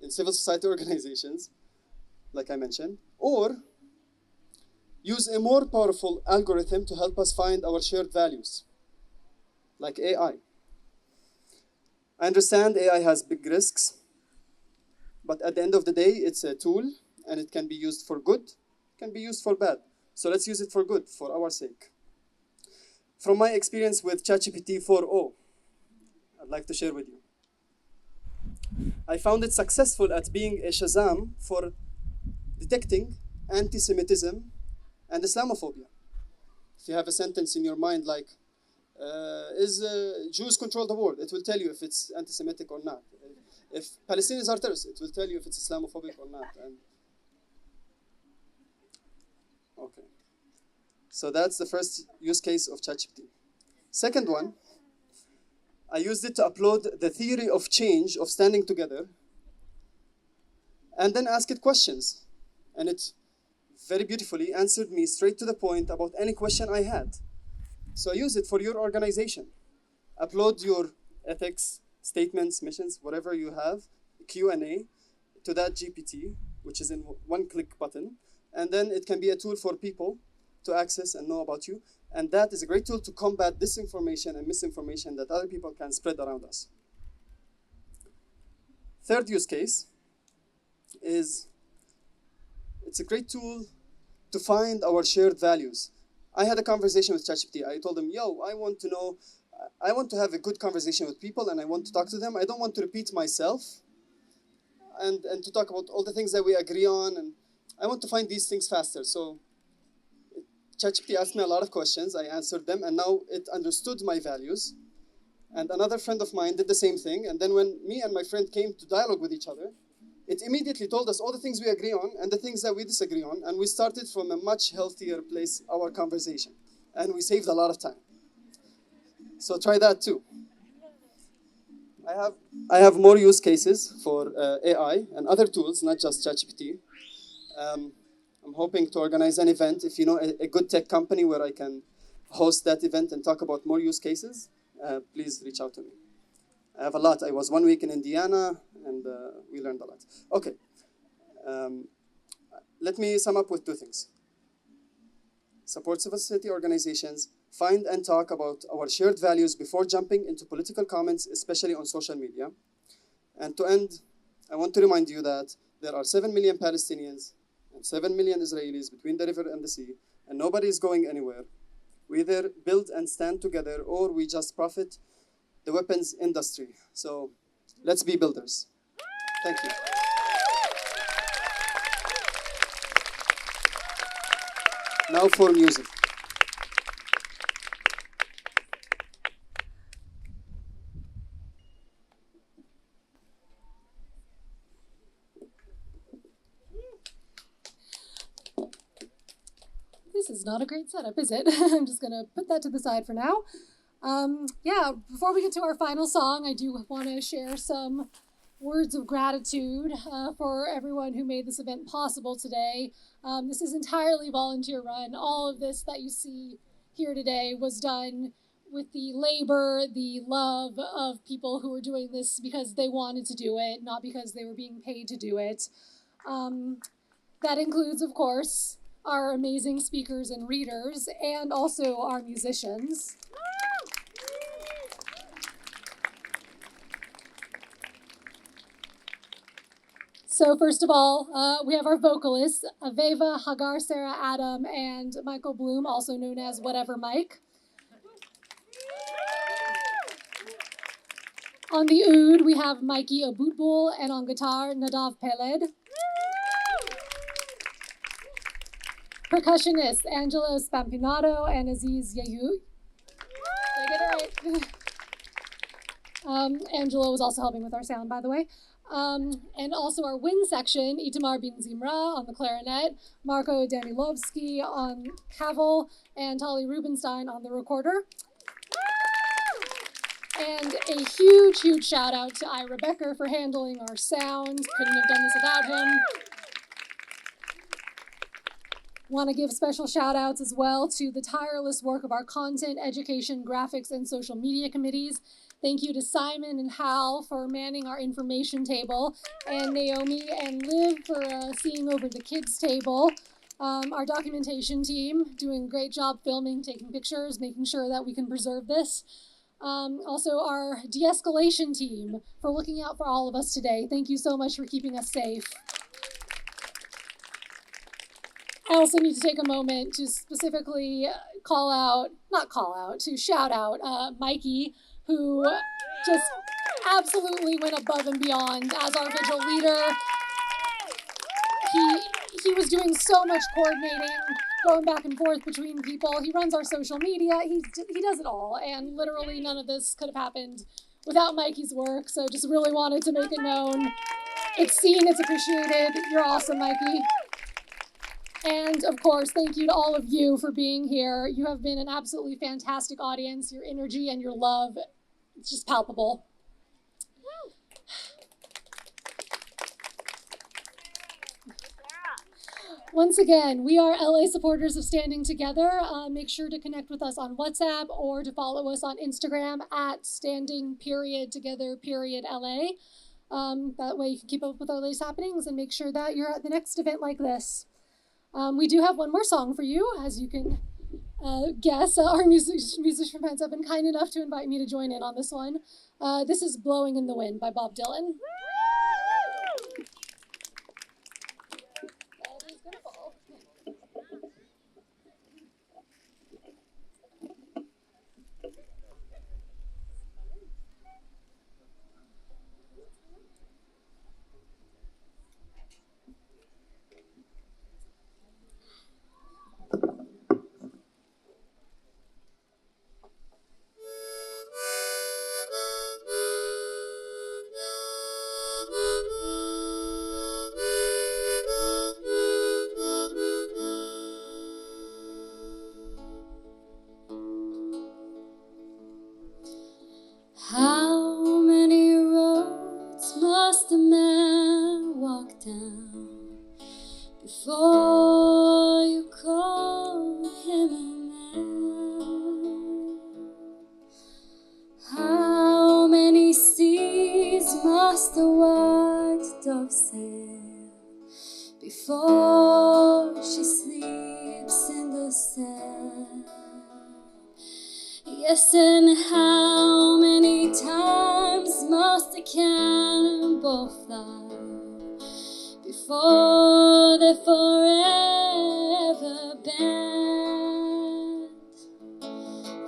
in civil society organizations, like I mentioned, or use a more powerful algorithm to help us find our shared values, like AI. I understand AI has big risks, but at the end of the day, it's a tool, and it can be used for good, it can be used for bad. So let's use it for good, for our sake. From my experience with ChatGPT 4.0, I'd like to share with you. I found it successful at being a Shazam for detecting anti-Semitism and Islamophobia. If you have a sentence in your mind like, Jews control the world, it will tell you if it's anti-Semitic or not. If Palestinians are terrorists, it will tell you if it's Islamophobic or not. Okay. So that's the first use case of ChatGPT. Second one, I used it to upload the theory of change of Standing Together and then ask it questions. And it very beautifully answered me straight to the point about any question I had. So use it for your organization. Upload your ethics, statements, missions, whatever you have, Q&A, to that GPT, which is in one-click button. And then it can be a tool for people to access and know about you. And that is a great tool to combat disinformation and misinformation that other people can spread around us. Third use case is it's a great tool to find our shared values. I had a conversation with ChatGPT. I told him, I want to have a good conversation with people and I want to talk to them. I don't want to repeat myself and to talk about all the things that we agree on. And I want to find these things faster. So ChatGPT asked me a lot of questions. I answered them, and now it understood my values. And another friend of mine did the same thing. And then when me and my friend came to dialogue with each other, it immediately told us all the things we agree on and the things that we disagree on. And we started from a much healthier place, our conversation. And we saved a lot of time. So try that too. I have more use cases for AI and other tools, not just ChatGPT. I'm hoping to organize an event. If you know a good tech company where I can host that event and talk about more use cases, please reach out to me. I have a lot. I was 1 week in Indiana, and we learned a lot. Okay. Let me sum up with two things. support civil society organizations, find and talk about our shared values before jumping into political comments, especially on social media. And to end, I want to remind you that there are 7 million Palestinians and 7 million Israelis between the river and the sea, and nobody is going anywhere. We either build and stand together, or we just profit the weapons industry. So let's be builders. Thank you. Now for music. This is not a great setup, is it? I'm just gonna put that to the side for now. Yeah, before we get to our final song, I do want to share some words of gratitude for everyone who made this event possible today. This is entirely volunteer run. All of this that you see here today was done with the labor, the love of people who were doing this because they wanted to do it, not because they were being paid to do it. That includes, of course, our amazing speakers and readers, and also our musicians. So first of all, we have our vocalists, Aveva, Hagar, Sarah, Adam, and Michael Bloom, also known as Whatever Mike. On the oud, we have Mikey Aboutboul, and on guitar, Nadav Peled. Percussionists, Angelo Spampinato and Aziz Yahu. Did I get it right? Angelo was also helping with our sound, by the way. And also our wind section, Itamar Bin Zimra on the clarinet, Marco Danilovsky on caval, and Tali Rubenstein on the recorder. And a huge, huge shout out to Ira Becker for handling our sound. Couldn't have done this without him. Want to give special shout outs as well to the tireless work of our content, education, graphics, and social media committees. Thank you to Simon and Hal for manning our information table, and Naomi and Liv for seeing over the kids' table. Our documentation team doing a great job filming, taking pictures, making sure that we can preserve this. Also our de-escalation team for looking out for all of us today. Thank you so much for keeping us safe. I also need to take a moment to specifically shout out Mikey, who just absolutely went above and beyond as our Vigil leader. He was doing so much coordinating, going back and forth between people. He runs our social media. He does it all, and literally none of this could have happened without Mikey's work, so just really wanted to make it known. It's seen, it's appreciated. You're awesome, Mikey. And of course, thank you to all of you for being here. You have been an absolutely fantastic audience. Your energy and your love, it's just palpable. Once again, we are LA supporters of Standing Together. Make sure to connect with us on WhatsApp or to follow us on Instagram at standing_together_LA. That way you can keep up with our latest happenings and make sure that you're at the next event like this. We do have one more song for you, as you can guess. Our musician friends have been kind enough to invite me to join in on this one. This is Blowing in the Wind by Bob Dylan. How many roads must a man walk down before you call him a man? How many seas must a white dove sail before she sleeps in the sand? Listen, how many times must a cannonball fly before they're forever banned?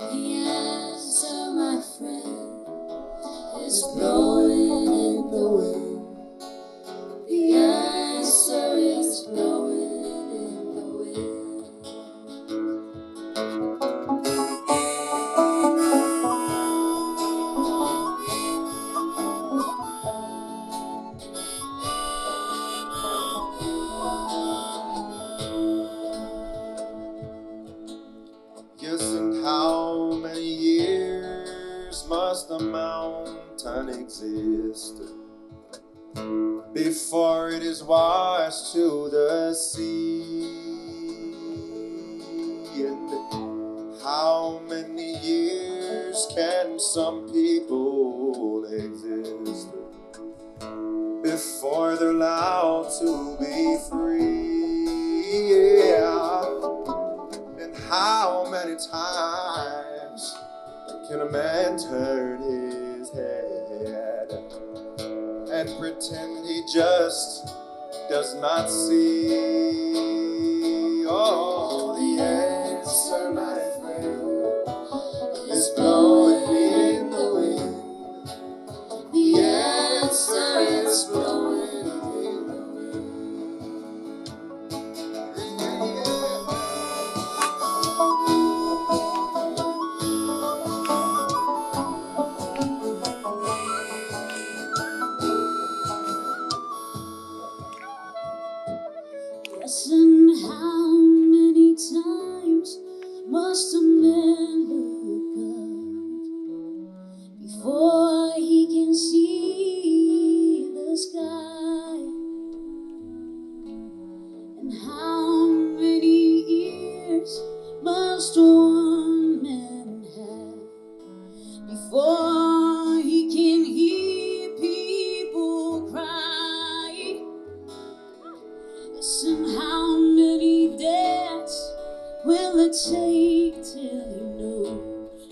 The answer, my friend, is blowing in the wind. The answer is blowing in the wind. Yes, and how many years must a mountain exist before it is washed to the sea? And how many years can some people exist before they're allowed to be free? Yeah. And how many times can a man turn his head and pretend he just does not see? Oh, the answer, my friend, is blowing in the wind. The answer is blowing in the wind. Listen, how many times must a man look up before he can see the sky? And how many ears must one man have before he can hear people cry? Listen, how many deaths will it take till he knows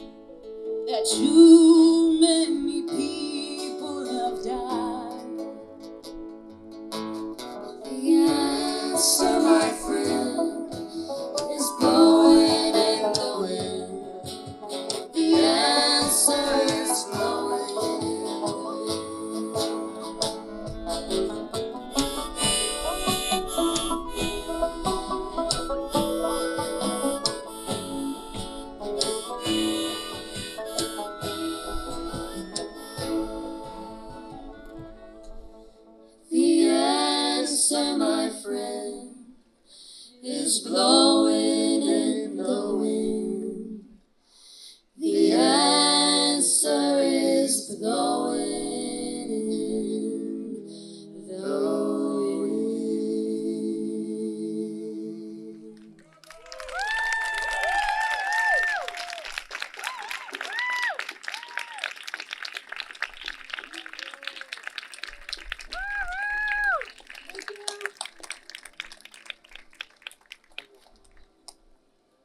that too many people have died? The answer, my friend, is blowing in the wind. The answer is blowing in the The answer, my friend, is blowing